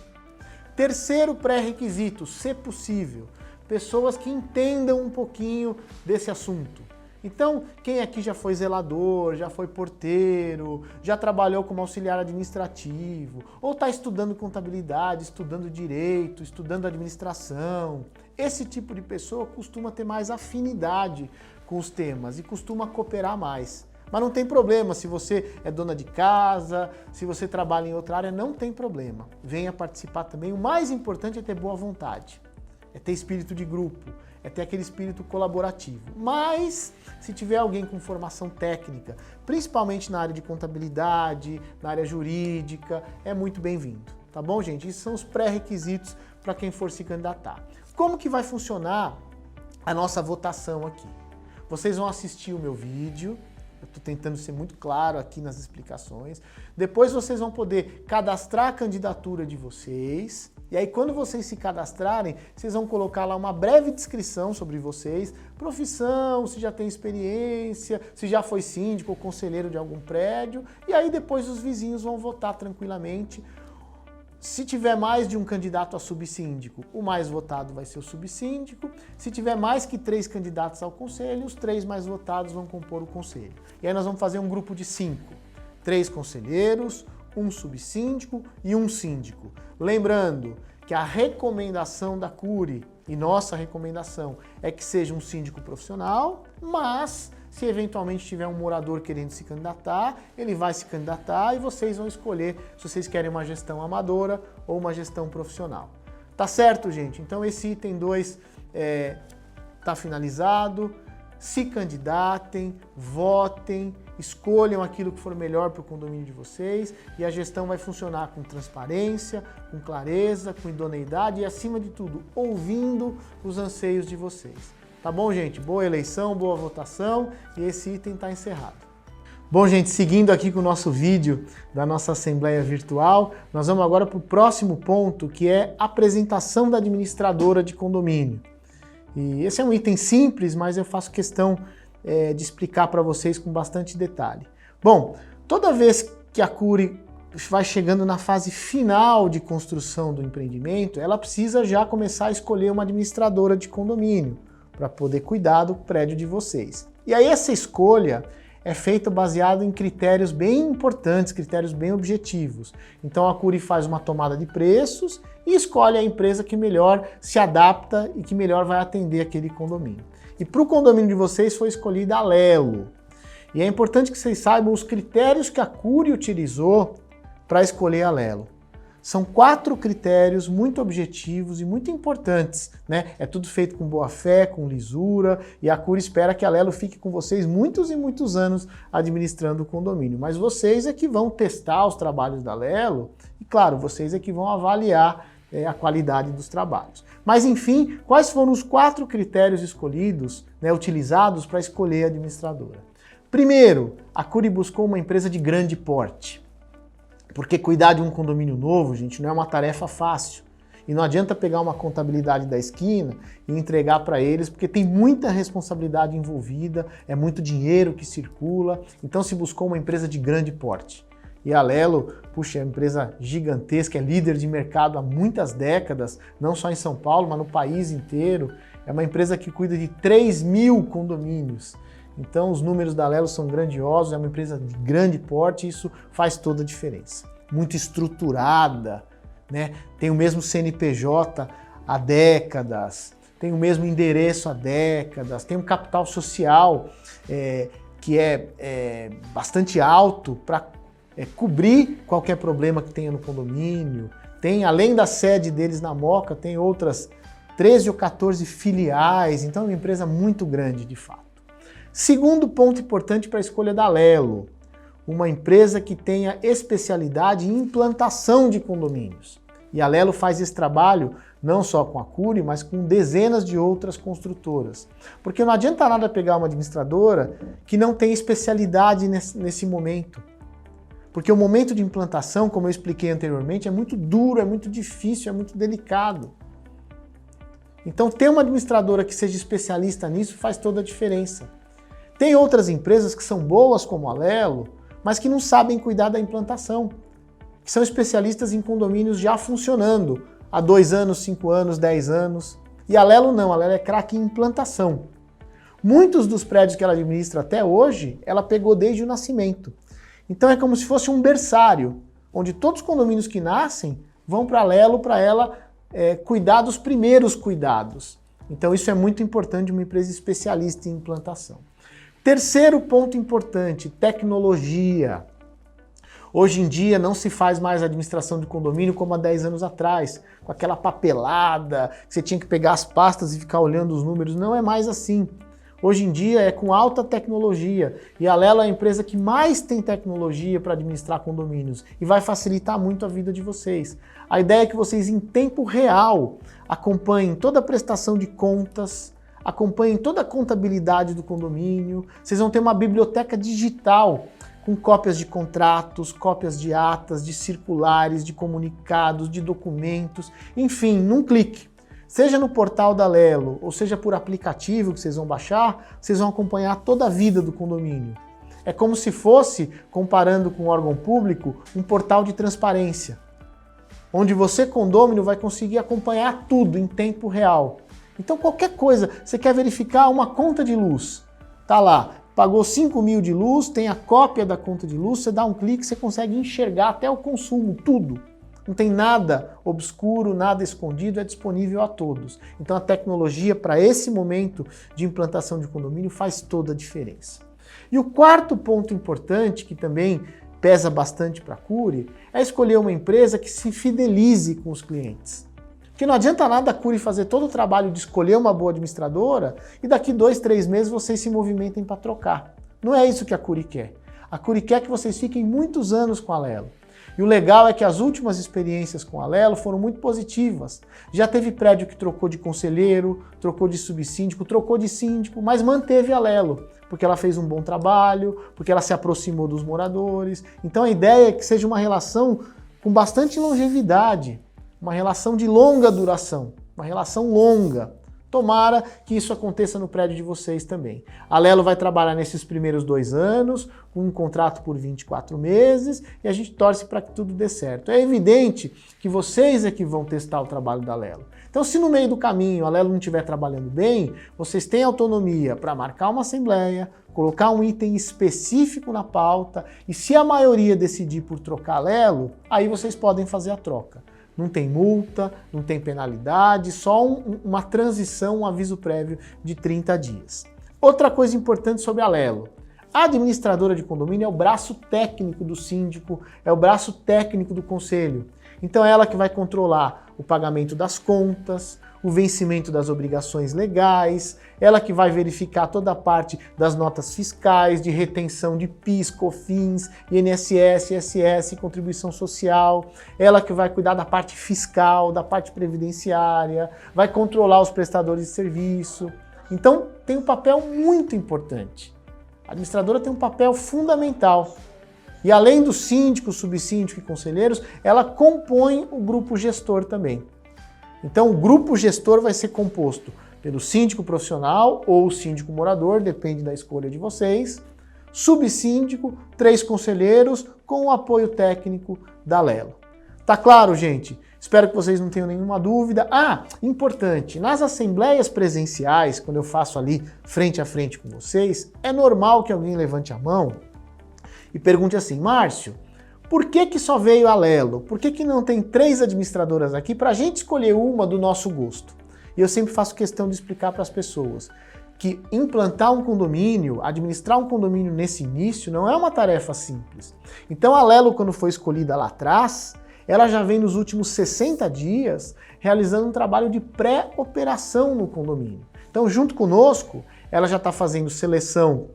Terceiro pré-requisito, se possível, pessoas que entendam um pouquinho desse assunto. Então, quem aqui já foi zelador, já foi porteiro, já trabalhou como auxiliar administrativo, ou está estudando contabilidade, estudando direito, estudando administração, esse tipo de pessoa costuma ter mais afinidade com os temas e costuma cooperar mais. Mas não tem problema, se você é dona de casa, se você trabalha em outra área, não tem problema. Venha participar também. O mais importante é ter boa vontade, é ter espírito de grupo, é ter aquele espírito colaborativo. Mas, se tiver alguém com formação técnica, principalmente na área de contabilidade, na área jurídica, é muito bem-vindo. Tá bom, gente? Esses são os pré-requisitos para quem for se candidatar. Como que vai funcionar a nossa votação aqui? Vocês vão assistir o meu vídeo, eu estou tentando ser muito claro aqui nas explicações. Depois vocês vão poder cadastrar a candidatura de vocês. E aí quando vocês se cadastrarem, vocês vão colocar lá uma breve descrição sobre vocês, profissão, se já tem experiência, se já foi síndico ou conselheiro de algum prédio. E aí depois os vizinhos vão votar tranquilamente. Se tiver mais de um candidato a subsíndico, o mais votado vai ser o subsíndico. Se tiver mais que 3 candidatos ao conselho, os 3 mais votados vão compor o conselho. E aí nós vamos fazer um grupo de 5. 3 conselheiros, um subsíndico e um síndico. Lembrando que a recomendação da CURI e nossa recomendação é que seja um síndico profissional, mas se eventualmente tiver um morador querendo se candidatar, ele vai se candidatar e vocês vão escolher se vocês querem uma gestão amadora ou uma gestão profissional. Tá certo, gente? Então esse item 2 tá finalizado. Se candidatem, votem, escolham aquilo que for melhor para o condomínio de vocês e a gestão vai funcionar com transparência, com clareza, com idoneidade e, acima de tudo, ouvindo os anseios de vocês. Tá bom, gente? Boa eleição, boa votação e esse item está encerrado. Bom, gente, seguindo aqui com o nosso vídeo da nossa Assembleia Virtual, nós vamos agora para o próximo ponto, que é a apresentação da administradora de condomínio. E esse é um item simples, mas eu faço questão de explicar para vocês com bastante detalhe. Bom, toda vez que a CURI vai chegando na fase final de construção do empreendimento, ela precisa já começar a escolher uma administradora de condomínio para poder cuidar do prédio de vocês. E aí essa escolha é feita baseado em critérios bem importantes, critérios bem objetivos. Então a CURI faz uma tomada de preços e escolhe a empresa que melhor se adapta e que melhor vai atender aquele condomínio. E para o condomínio de vocês foi escolhida a Lelo. E é importante que vocês saibam os critérios que a CURI utilizou para escolher a Lelo. São 4 critérios muito objetivos e muito importantes, né? É tudo feito com boa fé, com lisura, e a CURI espera que a Lelo fique com vocês muitos e muitos anos administrando o condomínio. Mas vocês é que vão testar os trabalhos da Lelo e, claro, vocês é que vão avaliar a qualidade dos trabalhos. Mas, enfim, quais foram os 4 critérios escolhidos, né, utilizados para escolher a administradora? Primeiro, a CURI buscou uma empresa de grande porte. Porque cuidar de um condomínio novo, gente, não é uma tarefa fácil. E não adianta pegar uma contabilidade da esquina e entregar para eles, porque tem muita responsabilidade envolvida, é muito dinheiro que circula. Então se buscou uma empresa de grande porte. E a Lelo, puxa, é uma empresa gigantesca, é líder de mercado há muitas décadas, não só em São Paulo, mas no país inteiro. É uma empresa que cuida de 3.000 condomínios. Então os números da Lelo são grandiosos, é uma empresa de grande porte e isso faz toda a diferença. Muito estruturada, né? Tem o mesmo CNPJ há décadas, tem o mesmo endereço há décadas, tem um capital social que é bastante alto para cobrir qualquer problema que tenha no condomínio. Tem, além da sede deles na Moca, tem outras 13 ou 14 filiais, então é uma empresa muito grande de fato. Segundo ponto importante para a escolha da Lelo, uma empresa que tenha especialidade em implantação de condomínios. E a Lelo faz esse trabalho não só com a CURI, mas com dezenas de outras construtoras. Porque não adianta nada pegar uma administradora que não tem especialidade nesse momento. Porque o momento de implantação, como eu expliquei anteriormente, é muito duro, é muito difícil, é muito delicado. Então ter uma administradora que seja especialista nisso faz toda a diferença. Tem outras empresas que são boas como a Alelo, mas que não sabem cuidar da implantação, que são especialistas em condomínios já funcionando há 2 anos, 5 anos, 10 anos. E a Alelo não, a Alelo é craque em implantação. Muitos dos prédios que ela administra até hoje, ela pegou desde o nascimento. Então é como se fosse um berçário, onde todos os condomínios que nascem vão para a Alelo para ela cuidar dos primeiros cuidados. Então isso é muito importante de uma empresa especialista em implantação. Terceiro ponto importante, tecnologia. Hoje em dia não se faz mais administração de condomínio como há 10 anos atrás, com aquela papelada, que você tinha que pegar as pastas e ficar olhando os números. Não é mais assim. Hoje em dia é com alta tecnologia e a Alelo é a empresa que mais tem tecnologia para administrar condomínios e vai facilitar muito a vida de vocês. A ideia é que vocês em tempo real acompanhem toda a prestação de contas, acompanhem toda a contabilidade do condomínio, vocês vão ter uma biblioteca digital com cópias de contratos, cópias de atas, de circulares, de comunicados, de documentos, enfim, num clique. Seja no portal da Alelo, ou seja por aplicativo que vocês vão baixar, vocês vão acompanhar toda a vida do condomínio. É como se fosse, comparando com um órgão público, um portal de transparência, onde você, condômino, vai conseguir acompanhar tudo em tempo real. Então qualquer coisa, você quer verificar uma conta de luz, tá lá, pagou 5 mil de luz, tem a cópia da conta de luz, você dá um clique, você consegue enxergar até o consumo, tudo. Não tem nada obscuro, nada escondido, é disponível a todos. Então a tecnologia para esse momento de implantação de condomínio faz toda a diferença. E o quarto ponto importante, que também pesa bastante para a Cury, é escolher uma empresa que se fidelize com os clientes. Porque não adianta nada a Cury fazer todo o trabalho de escolher uma boa administradora e daqui 2, 3 meses vocês se movimentem para trocar. Não é isso que a Cury quer. A Cury quer que vocês fiquem muitos anos com a Alelo. E o legal é que as últimas experiências com a Alelo foram muito positivas. Já teve prédio que trocou de conselheiro, trocou de subsíndico, trocou de síndico, mas manteve a Alelo, porque ela fez um bom trabalho, porque ela se aproximou dos moradores. Então a ideia é que seja uma relação com bastante longevidade, uma relação de longa duração, uma relação longa. Tomara que isso aconteça no prédio de vocês também. A Alelo vai trabalhar nesses primeiros 2 anos, com um contrato por 24 meses, e a gente torce para que tudo dê certo. É evidente que vocês é que vão testar o trabalho da Alelo. Então, se no meio do caminho a Alelo não estiver trabalhando bem, vocês têm autonomia para marcar uma assembleia, colocar um item específico na pauta, e se a maioria decidir por trocar a Alelo, aí vocês podem fazer a troca. Não tem multa, não tem penalidade, só uma transição, um aviso prévio de 30 dias. Outra coisa importante sobre a Alelo. A administradora de condomínio é o braço técnico do síndico, é o braço técnico do conselho. Então é ela que vai controlar o pagamento das contas, o vencimento das obrigações legais, ela que vai verificar toda a parte das notas fiscais, de retenção de PIS, COFINS, INSS, ISS, contribuição social, ela que vai cuidar da parte fiscal, da parte previdenciária, vai controlar os prestadores de serviço. Então tem um papel muito importante. A administradora tem um papel fundamental. E além do síndico, subsíndico e conselheiros, ela compõe o grupo gestor também. Então o grupo gestor vai ser composto pelo síndico profissional ou síndico morador, depende da escolha de vocês, subsíndico, 3 conselheiros com o apoio técnico da Alelo. Tá claro, gente? Espero que vocês não tenham nenhuma dúvida. Ah, importante, nas assembleias presenciais, quando eu faço ali frente a frente com vocês, é normal que alguém levante a mão e pergunte assim: Márcio, por que só veio a Alelo? Por que não tem 3 administradoras aqui para a gente escolher uma do nosso gosto? E eu sempre faço questão de explicar para as pessoas que implantar um condomínio, administrar um condomínio nesse início, não é uma tarefa simples. Então a Alelo, quando foi escolhida lá atrás, ela já vem nos últimos 60 dias realizando um trabalho de pré-operação no condomínio. Então, junto conosco, ela já está fazendo seleção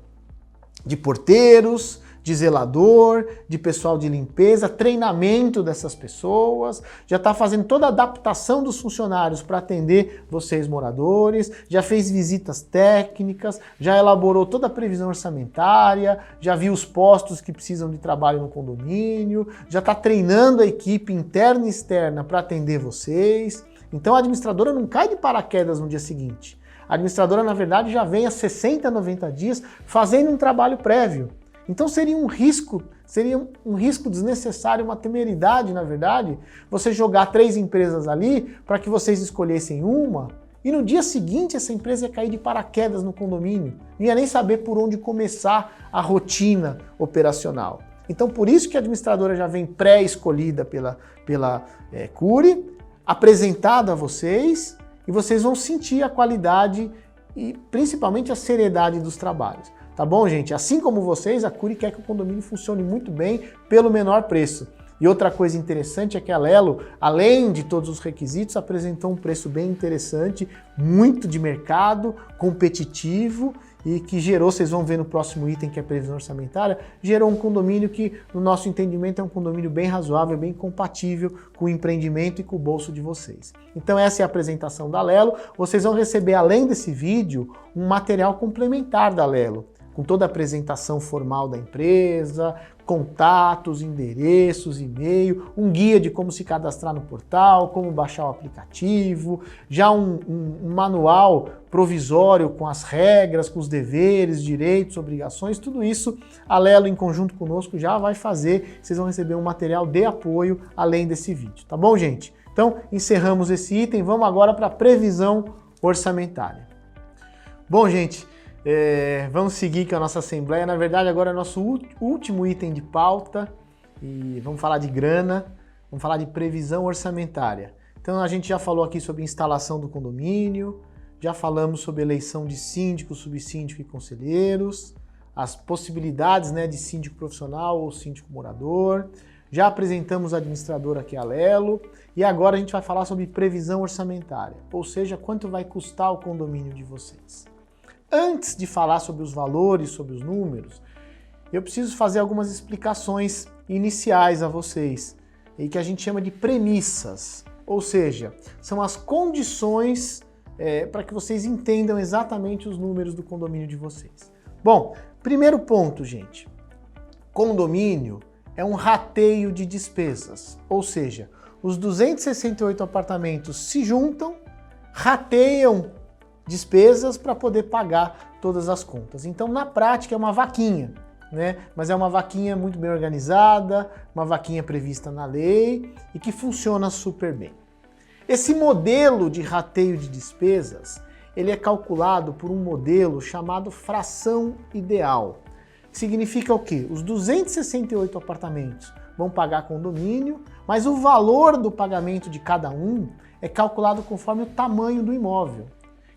de porteiros, de zelador, de pessoal de limpeza, treinamento dessas pessoas, já está fazendo toda a adaptação dos funcionários para atender vocês moradores, já fez visitas técnicas, já elaborou toda a previsão orçamentária, já viu os postos que precisam de trabalho no condomínio, já está treinando a equipe interna e externa para atender vocês. Então a administradora não cai de paraquedas no dia seguinte. A administradora, na verdade, já vem há 60, 90 dias fazendo um trabalho prévio. Então seria um risco desnecessário, uma temeridade, na verdade, você jogar 3 empresas ali para que vocês escolhessem uma e no dia seguinte essa empresa ia cair de paraquedas no condomínio. Não ia nem saber por onde começar a rotina operacional. Então por isso que a administradora já vem pré-escolhida pela Cury, apresentada a vocês, e vocês vão sentir a qualidade e principalmente a seriedade dos trabalhos. Tá bom, gente? Assim como vocês, a Cury quer que o condomínio funcione muito bem pelo menor preço. E outra coisa interessante é que a Lelo, além de todos os requisitos, apresentou um preço bem interessante, muito de mercado, competitivo e que gerou, vocês vão ver no próximo item que é a previsão orçamentária, gerou um condomínio que, no nosso entendimento, é um condomínio bem razoável, bem compatível com o empreendimento e com o bolso de vocês. Então essa é a apresentação da Lelo. Vocês vão receber, além desse vídeo, um material complementar da Lelo, com toda a apresentação formal da empresa, contatos, endereços, e-mail, um guia de como se cadastrar no portal, como baixar o aplicativo, já um manual provisório com as regras, com os deveres, direitos, obrigações, tudo isso a Lelo em conjunto conosco já vai fazer, vocês vão receber um material de apoio além desse vídeo, tá bom, gente? Então, encerramos esse item, vamos agora para a previsão orçamentária. Bom, gente, vamos seguir com a nossa assembleia. Na verdade, agora é nosso último item de pauta e vamos falar de grana, vamos falar de previsão orçamentária. Então a gente já falou aqui sobre instalação do condomínio, já falamos sobre eleição de síndico, subsíndico e conselheiros, as possibilidades, né, de síndico profissional ou síndico morador, já apresentamos a administradora aqui, a Lelo, e agora a gente vai falar sobre previsão orçamentária, ou seja, quanto vai custar o condomínio de vocês. Antes de falar sobre os valores, sobre os números, eu preciso fazer algumas explicações iniciais a vocês, e que a gente chama de premissas, ou seja, são as condições para que vocês entendam exatamente os números do condomínio de vocês. Bom, primeiro ponto, gente, condomínio é um rateio de despesas, ou seja, os 268 apartamentos se juntam, rateiam despesas para poder pagar todas as contas. Então, na prática, é uma vaquinha, né? Mas é uma vaquinha muito bem organizada, uma vaquinha prevista na lei e que funciona super bem. Esse modelo de rateio de despesas, ele é calculado por um modelo chamado fração ideal. Que significa o quê? Os 268 apartamentos vão pagar condomínio, mas o valor do pagamento de cada um é calculado conforme o tamanho do imóvel.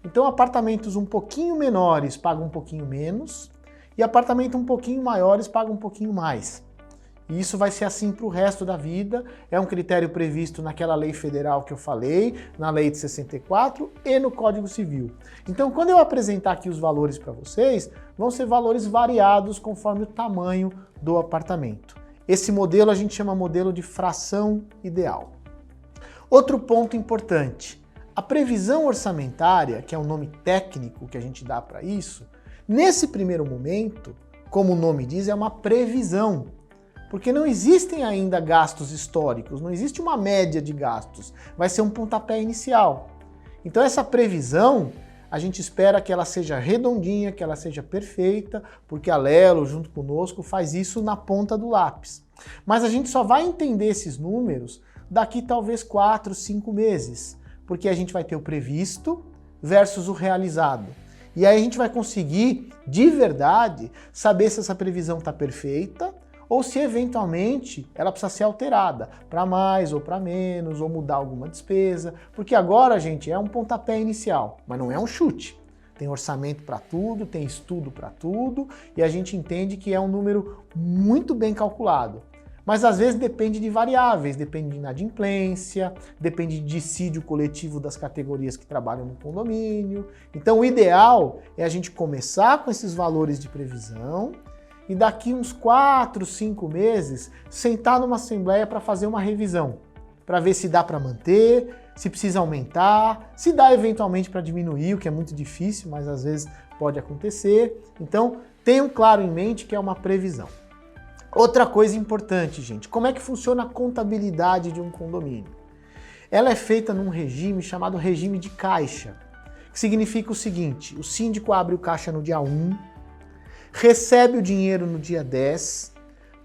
Então, apartamentos um pouquinho menores pagam um pouquinho menos e apartamentos um pouquinho maiores pagam um pouquinho mais. E isso vai ser assim para o resto da vida, é um critério previsto naquela lei federal que eu falei, na lei de 64 e no Código Civil. Então, quando eu apresentar aqui os valores para vocês, vão ser valores variados conforme o tamanho do apartamento. Esse modelo a gente chama modelo de fração ideal. Outro ponto importante. A previsão orçamentária, que é o nome técnico que a gente dá para isso, nesse primeiro momento, como o nome diz, é uma previsão, porque não existem ainda gastos históricos, não existe uma média de gastos, vai ser um pontapé inicial. Então essa previsão, a gente espera que ela seja redondinha, que ela seja perfeita, porque a Lelo, junto conosco, faz isso na ponta do lápis. Mas a gente só vai entender esses números daqui talvez 4, 5 meses. Porque a gente vai ter o previsto versus o realizado. E aí a gente vai conseguir, de verdade, saber se essa previsão está perfeita ou se eventualmente ela precisa ser alterada para mais ou para menos, ou mudar alguma despesa. Porque agora, gente, é um pontapé inicial, mas não é um chute. Tem orçamento para tudo, tem estudo para tudo, e a gente entende que é um número muito bem calculado. Mas às vezes depende de variáveis, depende de inadimplência, depende de dissídio coletivo das categorias que trabalham no condomínio. Então o ideal é a gente começar com esses valores de previsão e daqui uns 4, 5 meses sentar numa assembleia para fazer uma revisão, para ver se dá para manter, se precisa aumentar, se dá eventualmente para diminuir, o que é muito difícil, mas às vezes pode acontecer. Então tenham claro em mente que é uma previsão. Outra coisa importante, gente, como é que funciona a contabilidade de um condomínio? ela é feita num regime chamado regime de caixa, que significa o seguinte: o síndico abre o caixa no dia 1, recebe o dinheiro no dia 10,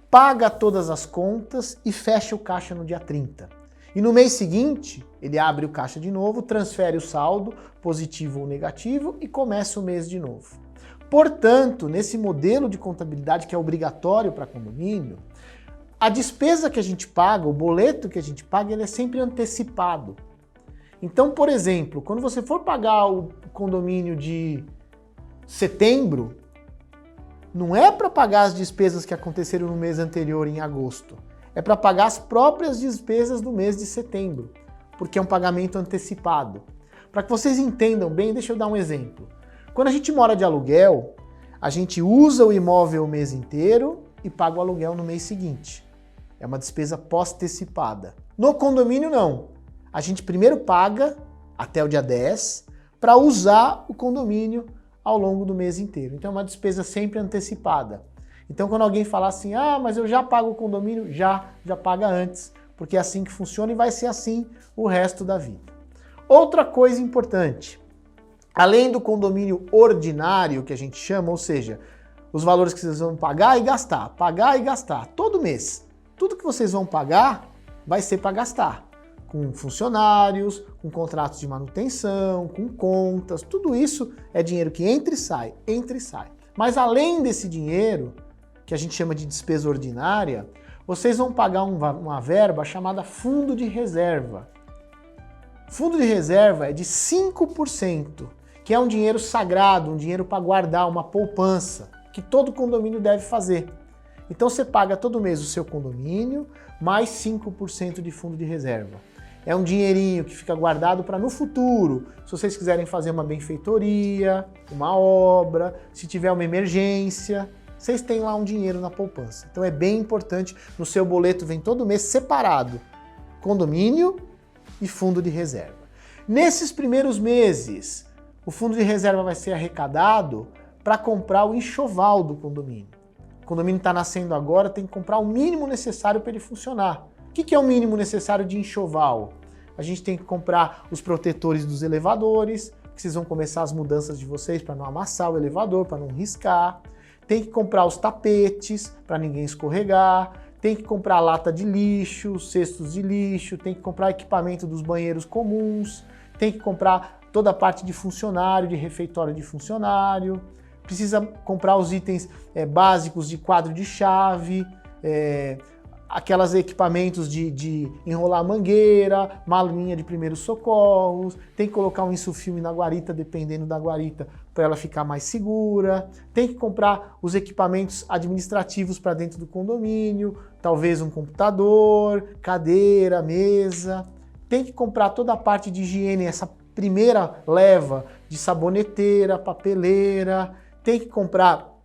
paga todas as contas e fecha o caixa no dia 30. E no mês seguinte, ele abre o caixa de novo, transfere o saldo, positivo ou negativo, e começa o mês de novo. Portanto, nesse modelo de contabilidade que é obrigatório para condomínio, a despesa que a gente paga, o boleto que a gente paga, ele é sempre antecipado. Então, por exemplo, quando você for pagar o condomínio de setembro, não é para pagar as despesas que aconteceram no mês anterior, em agosto. É para pagar as próprias despesas do mês de setembro, porque é um pagamento antecipado. Para que vocês entendam bem, deixa eu dar um exemplo. Quando a gente mora de aluguel, a gente usa o imóvel o mês inteiro e paga o aluguel no mês seguinte. É uma despesa pós-antecipada. No condomínio, não. A gente primeiro paga até o dia 10 para usar o condomínio ao longo do mês inteiro. Então é uma despesa sempre antecipada. Então quando alguém falar assim, mas eu já pago o condomínio, já paga antes, porque é assim que funciona e vai ser assim o resto da vida. Outra coisa importante, além do condomínio ordinário que a gente chama, ou seja, os valores que vocês vão pagar e gastar, todo mês. Tudo que vocês vão pagar vai ser para gastar, com funcionários, com contratos de manutenção, com contas, tudo isso é dinheiro que entra e sai. Mas além desse dinheiro, que a gente chama de despesa ordinária, vocês vão pagar uma verba chamada fundo de reserva. Fundo de reserva é de 5%, que é um dinheiro sagrado, um dinheiro para guardar, uma poupança, que todo condomínio deve fazer. Então você paga todo mês o seu condomínio, mais 5% de fundo de reserva. É um dinheirinho que fica guardado para no futuro, se vocês quiserem fazer uma benfeitoria, uma obra, se tiver uma emergência, vocês têm lá um dinheiro na poupança. Então é bem importante, no seu boleto vem todo mês separado, condomínio e fundo de reserva. Nesses primeiros meses, o fundo de reserva vai ser arrecadado para comprar o enxoval do condomínio. O condomínio está nascendo agora, tem que comprar o mínimo necessário para ele funcionar. O que é o mínimo necessário de enxoval? A gente tem que comprar os protetores dos elevadores, que vocês vão começar as mudanças de vocês para não amassar o elevador, para não riscar. Tem que comprar os tapetes para ninguém escorregar. Tem que comprar lata de lixo, cestos de lixo. Tem que comprar equipamento dos banheiros comuns. Tem que comprar toda a parte de funcionário, de refeitório de funcionário. Precisa comprar os itens básicos de quadro de chave, aqueles equipamentos de enrolar mangueira, malinha de primeiros socorros, tem que colocar um insufilme na guarita, dependendo da guarita, para ela ficar mais segura, tem que comprar os equipamentos administrativos para dentro do condomínio, talvez um computador, cadeira, mesa, tem que comprar toda a parte de higiene, essa primeira leva de saboneteira, papeleira, tem que comprar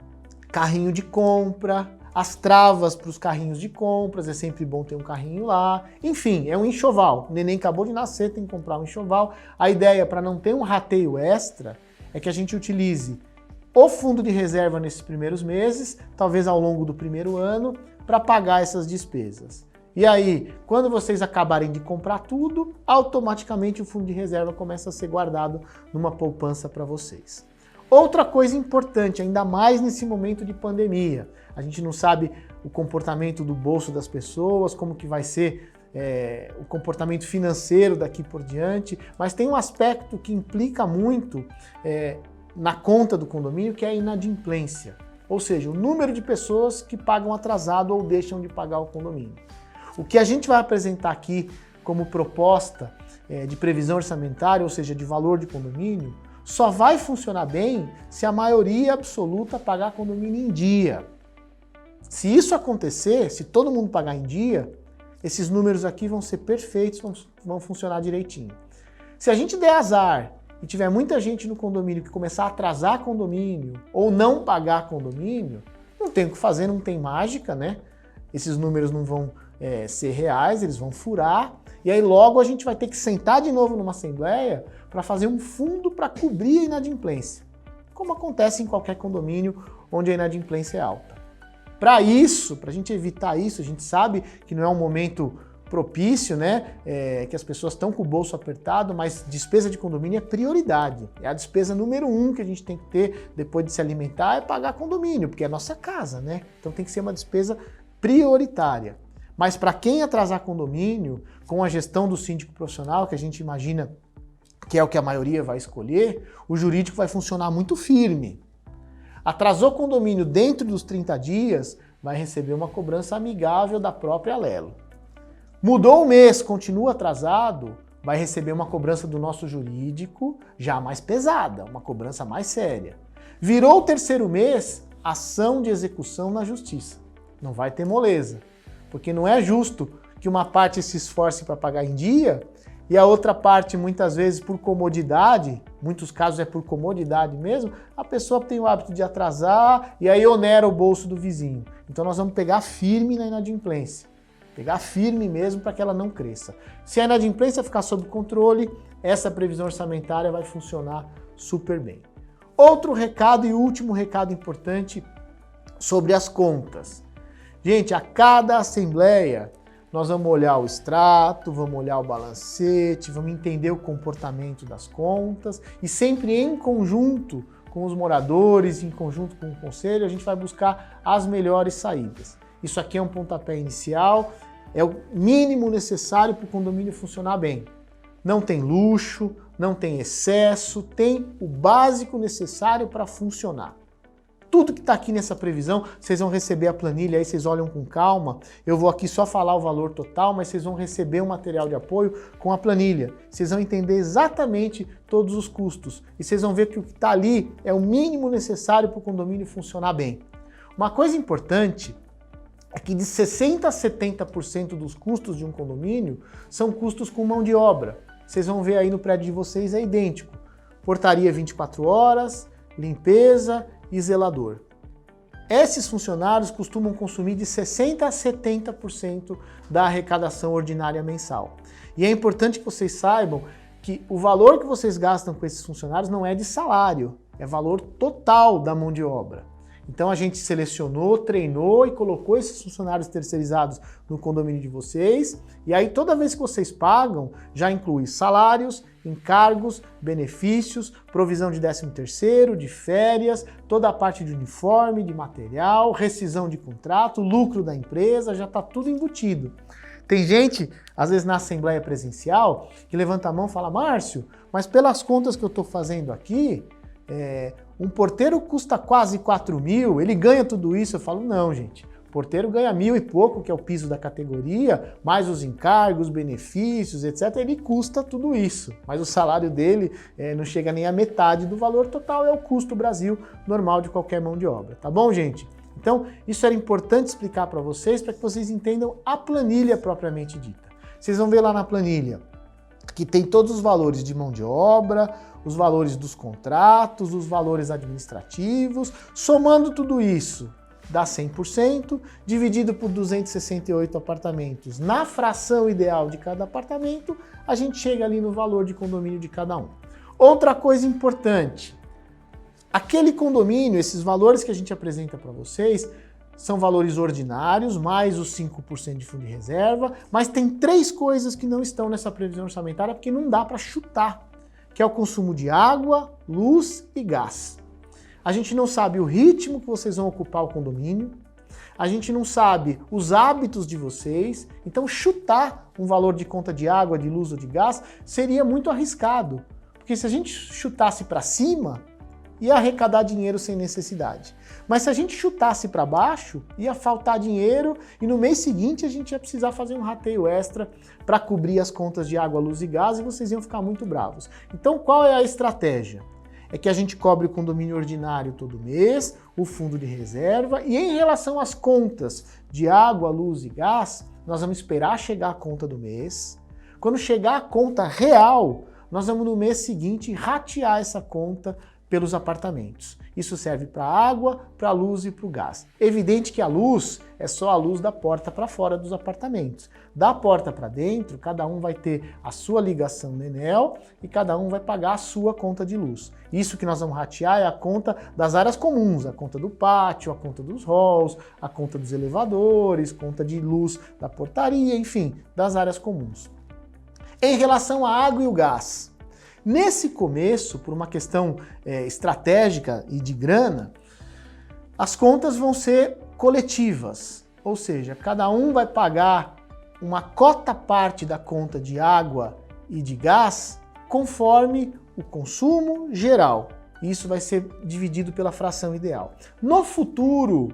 carrinho de compra, as travas para os carrinhos de compras, é sempre bom ter um carrinho lá. Enfim, é um enxoval. O neném acabou de nascer, tem que comprar um enxoval. A ideia, para não ter um rateio extra, é que a gente utilize o fundo de reserva nesses primeiros meses, talvez ao longo do primeiro ano, para pagar essas despesas. E aí, quando vocês acabarem de comprar tudo, automaticamente o fundo de reserva começa a ser guardado numa poupança para vocês. Outra coisa importante, ainda mais nesse momento de pandemia, a gente não sabe o comportamento do bolso das pessoas, como que vai ser o comportamento financeiro daqui por diante, mas tem um aspecto que implica muito na conta do condomínio, que é a inadimplência, ou seja, o número de pessoas que pagam atrasado ou deixam de pagar o condomínio. O que a gente vai apresentar aqui como proposta de previsão orçamentária, ou seja, de valor de condomínio, só vai funcionar bem se a maioria absoluta pagar condomínio em dia. Se isso acontecer, se todo mundo pagar em dia, esses números aqui vão ser perfeitos, vão funcionar direitinho. Se a gente der azar e tiver muita gente no condomínio que começar a atrasar condomínio ou não pagar condomínio, não tem o que fazer, não tem mágica, né? Esses números não vão ser reais, eles vão furar, e aí logo a gente vai ter que sentar de novo numa assembleia para fazer um fundo para cobrir a inadimplência, como acontece em qualquer condomínio onde a inadimplência é alta. Para isso, para a gente evitar isso, a gente sabe que não é um momento propício, né, que as pessoas estão com o bolso apertado, mas despesa de condomínio é prioridade. É a despesa número 1 que a gente tem que ter depois de se alimentar, é pagar condomínio, porque é a nossa casa, né? Então tem que ser uma despesa prioritária. Mas para quem atrasar condomínio, com a gestão do síndico profissional, que a gente imagina que é o que a maioria vai escolher, o jurídico vai funcionar muito firme. Atrasou condomínio dentro dos 30 dias, vai receber uma cobrança amigável da própria Alelo. Mudou o mês, continua atrasado, vai receber uma cobrança do nosso jurídico já mais pesada, uma cobrança mais séria. Virou o terceiro mês, ação de execução na justiça. Não vai ter moleza, porque não é justo que uma parte se esforce para pagar em dia e a outra parte, muitas vezes por comodidade, muitos casos é por comodidade mesmo, a pessoa tem o hábito de atrasar e aí onera o bolso do vizinho. Então nós vamos pegar firme na inadimplência. Pegar firme mesmo para que ela não cresça. Se a inadimplência ficar sob controle, essa previsão orçamentária vai funcionar super bem. Outro recado e último recado importante sobre as contas. Gente, a cada assembleia nós vamos olhar o extrato, vamos olhar o balancete, vamos entender o comportamento das contas e sempre em conjunto com os moradores, em conjunto com o conselho, a gente vai buscar as melhores saídas. Isso aqui é um pontapé inicial, é o mínimo necessário para o condomínio funcionar bem. Não tem luxo, não tem excesso, tem o básico necessário para funcionar. Tudo que está aqui nessa previsão, vocês vão receber a planilha, aí vocês olham com calma. Eu vou aqui só falar o valor total, mas vocês vão receber um material de apoio com a planilha. Vocês vão entender exatamente todos os custos. E vocês vão ver que o que está ali é o mínimo necessário para o condomínio funcionar bem. Uma coisa importante é que de 60% a 70% dos custos de um condomínio são custos com mão de obra. Vocês vão ver aí no prédio de vocês, é idêntico. Portaria 24 horas, limpeza e zelador. Esses funcionários costumam consumir de 60% a 70% da arrecadação ordinária mensal. E é importante que vocês saibam que o valor que vocês gastam com esses funcionários não é de salário, é valor total da mão de obra. Então a gente selecionou, treinou e colocou esses funcionários terceirizados no condomínio de vocês, e aí toda vez que vocês pagam, já inclui salários, encargos, benefícios, provisão de 13º, de férias, toda a parte de uniforme, de material, rescisão de contrato, lucro da empresa, já está tudo embutido. Tem gente, às vezes na assembleia presencial, que levanta a mão e fala: Márcio, mas pelas contas que eu estou fazendo aqui, um porteiro custa quase 4 mil, ele ganha tudo isso? Eu falo: não, gente. O porteiro ganha 1.000 e pouco, que é o piso da categoria, mais os encargos, benefícios, etc. Ele custa tudo isso, mas o salário dele não chega nem à metade do valor total, é o custo Brasil normal de qualquer mão de obra. Tá bom, gente? Então, isso era importante explicar para vocês que vocês entendam a planilha propriamente dita. Vocês vão ver lá na planilha que tem todos os valores de mão de obra, os valores dos contratos, os valores administrativos. Somando tudo isso, dá 100%, dividido por 268 apartamentos. Na fração ideal de cada apartamento, a gente chega ali no valor de condomínio de cada um. Outra coisa importante, aquele condomínio, esses valores que a gente apresenta para vocês, são valores ordinários, mais os 5% de fundo de reserva, mas tem 3 coisas que não estão nessa previsão orçamentária porque não dá para chutar, que é o consumo de água, luz e gás. A gente não sabe o ritmo que vocês vão ocupar o condomínio, a gente não sabe os hábitos de vocês, então chutar um valor de conta de água, de luz ou de gás seria muito arriscado, porque se a gente chutasse para cima, ia arrecadar dinheiro sem necessidade. Mas se a gente chutasse para baixo, ia faltar dinheiro e no mês seguinte a gente ia precisar fazer um rateio extra para cobrir as contas de água, luz e gás e vocês iam ficar muito bravos. Então qual é a estratégia? É que a gente cobre o condomínio ordinário todo mês, o fundo de reserva, e em relação às contas de água, luz e gás, nós vamos esperar chegar a conta do mês. Quando chegar a conta real, nós vamos no mês seguinte ratear essa conta pelos apartamentos. Isso serve para a água, para a luz e para o gás. Evidente que a luz é só a luz da porta para fora dos apartamentos. Da porta para dentro, cada um vai ter a sua ligação no Enel e cada um vai pagar a sua conta de luz. Isso que nós vamos ratear é a conta das áreas comuns, a conta do pátio, a conta dos halls, a conta dos elevadores, conta de luz da portaria, enfim, das áreas comuns. Em relação à água e o gás, nesse começo, por uma questão estratégica e de grana, as contas vão ser coletivas, ou seja, cada um vai pagar uma cota parte da conta de água e de gás conforme o consumo geral. Isso vai ser dividido pela fração ideal. No futuro,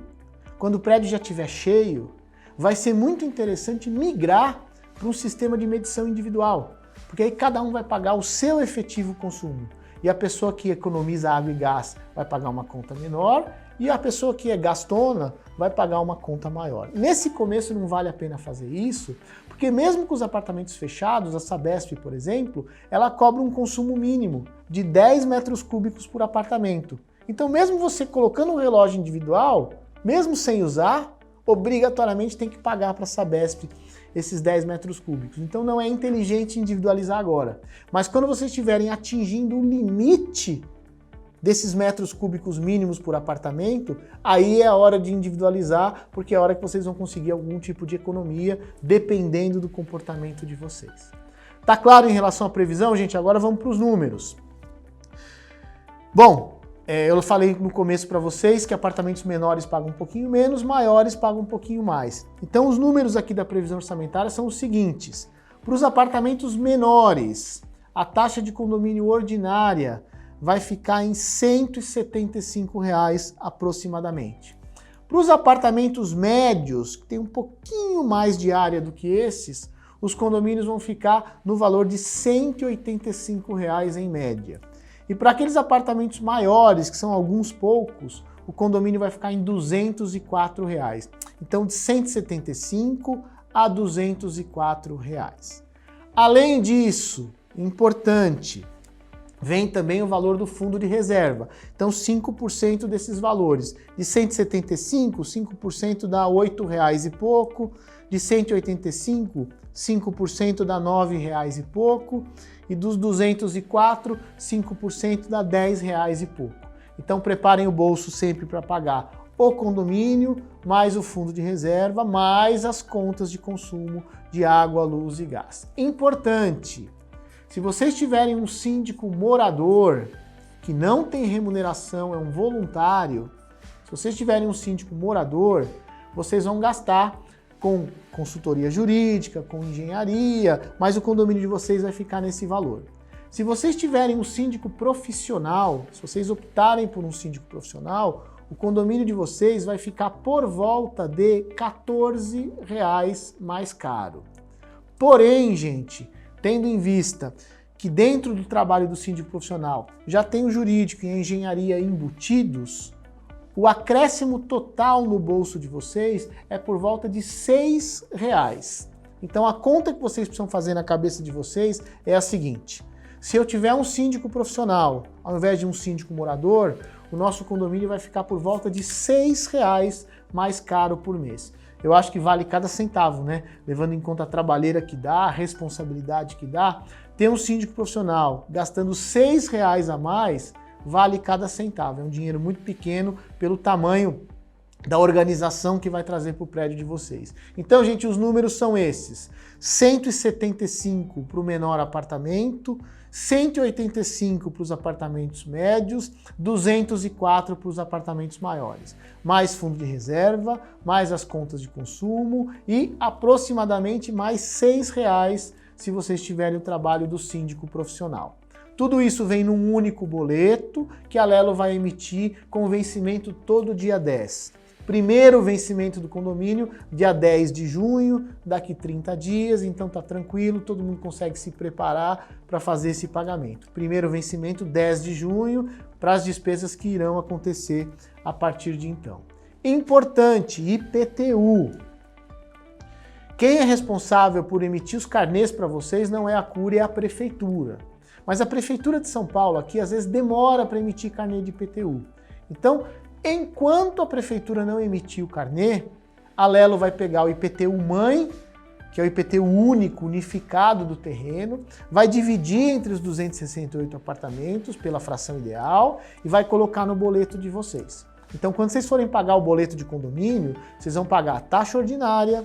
quando o prédio já estiver cheio, vai ser muito interessante migrar para um sistema de medição individual, porque aí cada um vai pagar o seu efetivo consumo. E a pessoa que economiza água e gás vai pagar uma conta menor e a pessoa que é gastona vai pagar uma conta maior. Nesse começo não vale a pena fazer isso, porque mesmo com os apartamentos fechados, a Sabesp, por exemplo, ela cobra um consumo mínimo de 10 metros cúbicos por apartamento. Então mesmo você colocando um relógio individual, mesmo sem usar, obrigatoriamente tem que pagar para a Sabesp esses 10 metros cúbicos. Então não é inteligente individualizar agora. Mas quando vocês estiverem atingindo o limite desses metros cúbicos mínimos por apartamento, aí é a hora de individualizar, porque é a hora que vocês vão conseguir algum tipo de economia, dependendo do comportamento de vocês. Tá claro em relação à previsão, gente? Agora vamos para os números. Bom, eu falei no começo para vocês que apartamentos menores pagam um pouquinho menos, maiores pagam um pouquinho mais. Então os números aqui da previsão orçamentária são os seguintes. Para os apartamentos menores, a taxa de condomínio ordinária vai ficar em R$ 175 aproximadamente. Para os apartamentos médios, que tem um pouquinho mais de área do que esses, os condomínios vão ficar no valor de R$ 185 em média. E para aqueles apartamentos maiores, que são alguns poucos, o condomínio vai ficar em R$ 204. Então de 175 a R$ 204. Além disso, importante, vem também o valor do fundo de reserva. Então 5% desses valores. De 175, 5% dá R$ 8,00 e pouco. De 185, 5% dá R$ 9,00 e pouco. E dos 204, 5% dá R$ 10,00 e pouco. Então preparem o bolso sempre para pagar o condomínio, mais o fundo de reserva, mais as contas de consumo de água, luz e gás. Importante! Se vocês tiverem um síndico morador que não tem remuneração, é um voluntário, se vocês tiverem um síndico morador, vocês vão gastar com consultoria jurídica, com engenharia, mas o condomínio de vocês vai ficar nesse valor. Se vocês tiverem um síndico profissional, se vocês optarem por um síndico profissional, o condomínio de vocês vai ficar por volta de R$ 14,00 mais caro. Porém, gente, tendo em vista que dentro do trabalho do síndico profissional já tem o jurídico e a engenharia embutidos, o acréscimo total no bolso de vocês é por volta de R$ 6,00. Então a conta que vocês precisam fazer na cabeça de vocês é a seguinte: se eu tiver um síndico profissional ao invés de um síndico morador, o nosso condomínio vai ficar por volta de R$ 6,00 mais caro por mês. Eu acho que vale cada centavo, né? Levando em conta a trabalheira que dá, a responsabilidade que dá. Ter um síndico profissional gastando R$ 6,00 a mais, vale cada centavo. É um dinheiro muito pequeno pelo tamanho da organização que vai trazer para o prédio de vocês. Então, gente, os números são esses. 175 para o menor apartamento, 185 para os apartamentos médios, 204 para os apartamentos maiores. Mais fundo de reserva, mais as contas de consumo e aproximadamente mais R$ 6,00 se vocês tiverem o trabalho do síndico profissional. Tudo isso vem num único boleto que a Lelo vai emitir com vencimento todo dia 10. Primeiro vencimento do condomínio, dia 10 de junho, daqui 30 dias, então tá tranquilo, todo mundo consegue se preparar para fazer esse pagamento. Primeiro vencimento, 10 de junho, para as despesas que irão acontecer a partir de então. Importante, IPTU. Quem é responsável por emitir os carnês para vocês não é a Cúria, é a prefeitura. Mas a Prefeitura de São Paulo aqui às vezes demora para emitir carnê de IPTU. Então, enquanto a Prefeitura não emitir o carnê, a Lelo vai pegar o IPTU mãe, que é o IPTU único, unificado do terreno, vai dividir entre os 268 apartamentos pela fração ideal e vai colocar no boleto de vocês. Então, quando vocês forem pagar o boleto de condomínio, vocês vão pagar a taxa ordinária,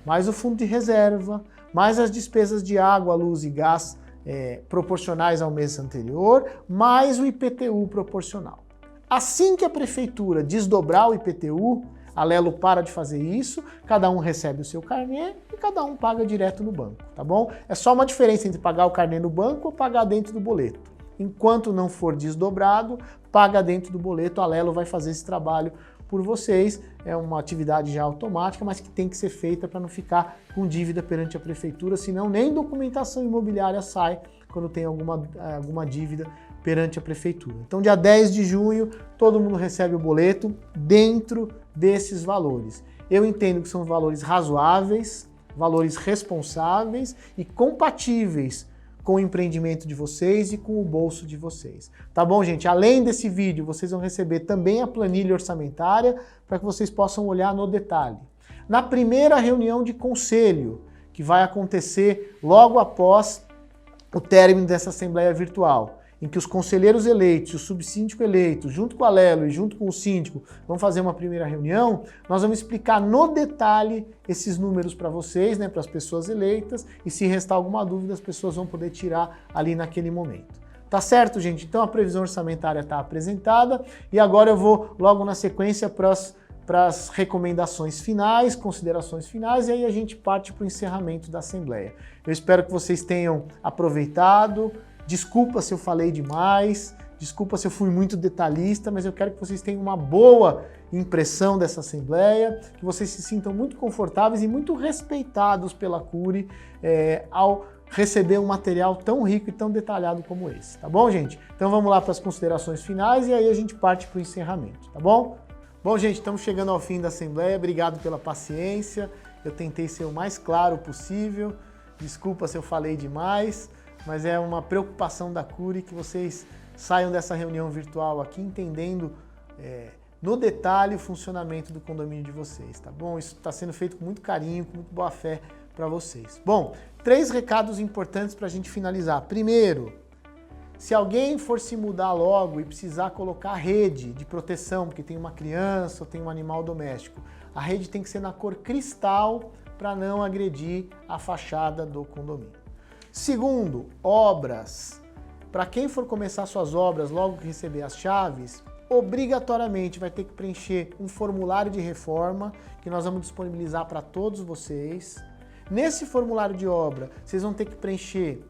mais o fundo de reserva, mais as despesas de água, luz e gás proporcionais ao mês anterior, mais o IPTU proporcional. Assim que a Prefeitura desdobrar o IPTU, a Lelo para de fazer isso, cada um recebe o seu carnê e cada um paga direto no banco, tá bom? É só uma diferença entre pagar o carnê no banco ou pagar dentro do boleto. Enquanto não for desdobrado, paga dentro do boleto, a Lelo vai fazer esse trabalho por vocês. É uma atividade já automática, mas que tem que ser feita para não ficar com dívida perante a Prefeitura, senão nem documentação imobiliária sai quando tem alguma dívida perante a Prefeitura. Então, dia 10 de junho, todo mundo recebe o boleto dentro desses valores. Eu entendo que são valores razoáveis, valores responsáveis e compatíveis com o empreendimento de vocês e com o bolso de vocês. Tá bom, gente? Além desse vídeo, vocês vão receber também a planilha orçamentária para que vocês possam olhar no detalhe. Na primeira reunião de conselho, que vai acontecer logo após o término dessa assembleia virtual, em que os conselheiros eleitos, o subsíndico eleito, junto com a Lelo e junto com o síndico, vão fazer uma primeira reunião, nós vamos explicar no detalhe esses números para vocês, né, para as pessoas eleitas, e se restar alguma dúvida, as pessoas vão poder tirar ali naquele momento. Tá certo, gente? Então a previsão orçamentária está apresentada, e agora eu vou logo na sequência para as recomendações finais, considerações finais, e aí a gente parte para o encerramento da Assembleia. Eu espero que vocês tenham aproveitado. Desculpa se eu falei demais, desculpa se eu fui muito detalhista, mas eu quero que vocês tenham uma boa impressão dessa Assembleia, que vocês se sintam muito confortáveis e muito respeitados pela Cury ao receber um material tão rico e tão detalhado como esse, tá bom, gente? Então vamos lá para as considerações finais e aí a gente parte para o encerramento, tá bom? Bom, gente, estamos chegando ao fim da Assembleia, obrigado pela paciência, eu tentei ser o mais claro possível, desculpa se eu falei demais, mas é uma preocupação da Cury que vocês saiam dessa reunião virtual aqui entendendo no detalhe o funcionamento do condomínio de vocês, tá bom? Isso está sendo feito com muito carinho, com muito boa fé para vocês. Bom, 3 recados importantes para a gente finalizar. Primeiro, se alguém for se mudar logo e precisar colocar rede de proteção, porque tem uma criança ou tem um animal doméstico, a rede tem que ser na cor cristal para não agredir a fachada do condomínio. Segundo, obras. Para quem for começar suas obras logo que receber as chaves, obrigatoriamente vai ter que preencher um formulário de reforma que nós vamos disponibilizar para todos vocês. Nesse formulário de obra, vocês vão ter que preencher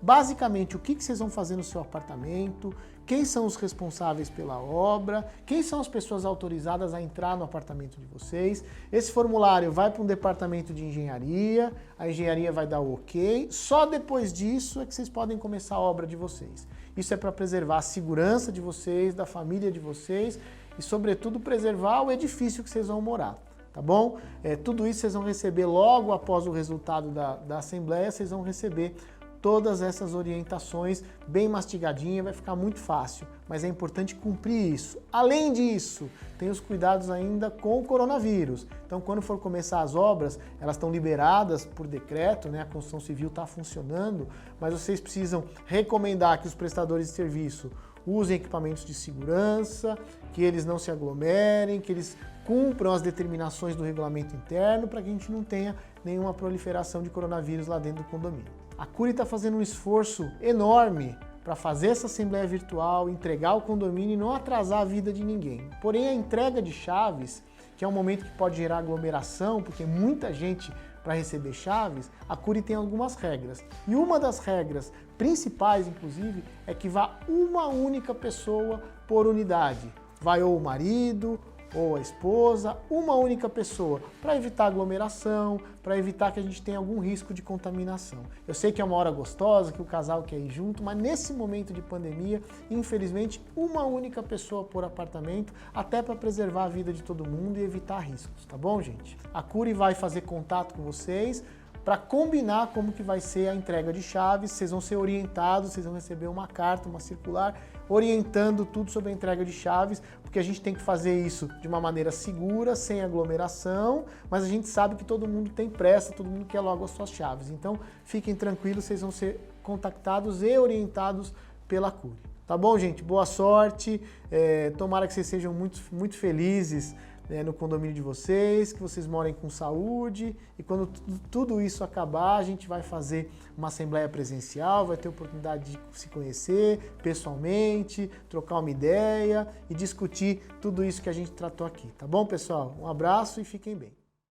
basicamente o que vocês vão fazer no seu apartamento, quem são os responsáveis pela obra, quem são as pessoas autorizadas a entrar no apartamento de vocês. Esse formulário vai para um departamento de engenharia, a engenharia vai dar o ok, só depois disso é que vocês podem começar a obra de vocês. Isso é para preservar a segurança de vocês, da família de vocês e, sobretudo, preservar o edifício que vocês vão morar. Tá bom? Tudo isso vocês vão receber logo após o resultado da Assembleia, vocês vão receber todas essas orientações bem mastigadinha, vai ficar muito fácil, mas é importante cumprir isso. Além disso, tem os cuidados ainda com o coronavírus. Então, quando for começar as obras, elas estão liberadas por decreto, né? A construção civil está funcionando, mas vocês precisam recomendar que os prestadores de serviço usem equipamentos de segurança, que eles não se aglomerem, que eles cumpram as determinações do regulamento interno para que a gente não tenha nenhuma proliferação de coronavírus lá dentro do condomínio. A Cury está fazendo um esforço enorme para fazer essa assembleia virtual, entregar o condomínio e não atrasar a vida de ninguém. Porém, a entrega de chaves, que é um momento que pode gerar aglomeração, porque muita gente para receber chaves, a Cury tem algumas regras. E uma das regras principais, inclusive, é que vá uma única pessoa por unidade. Vai ou o marido, ou a esposa, uma única pessoa, para evitar aglomeração, para evitar que a gente tenha algum risco de contaminação. Eu sei que é uma hora gostosa, que o casal quer ir junto, mas nesse momento de pandemia, infelizmente, uma única pessoa por apartamento, até para preservar a vida de todo mundo e evitar riscos, tá bom, gente? A Cury vai fazer contato com vocês, para combinar como que vai ser a entrega de chaves. Vocês vão ser orientados, vocês vão receber uma carta, uma circular, orientando tudo sobre a entrega de chaves, porque a gente tem que fazer isso de uma maneira segura, sem aglomeração, mas a gente sabe que todo mundo tem pressa, todo mundo quer logo as suas chaves. Então, fiquem tranquilos, vocês vão ser contactados e orientados pela Cury. Tá bom, gente? Boa sorte. Tomara que vocês sejam muito felizes, né, no condomínio de vocês, que vocês morem com saúde, e quando tudo isso acabar, a gente vai fazer uma assembleia presencial, vai ter oportunidade de se conhecer pessoalmente, trocar uma ideia e discutir tudo isso que a gente tratou aqui. Tá bom, pessoal? Um abraço e fiquem bem.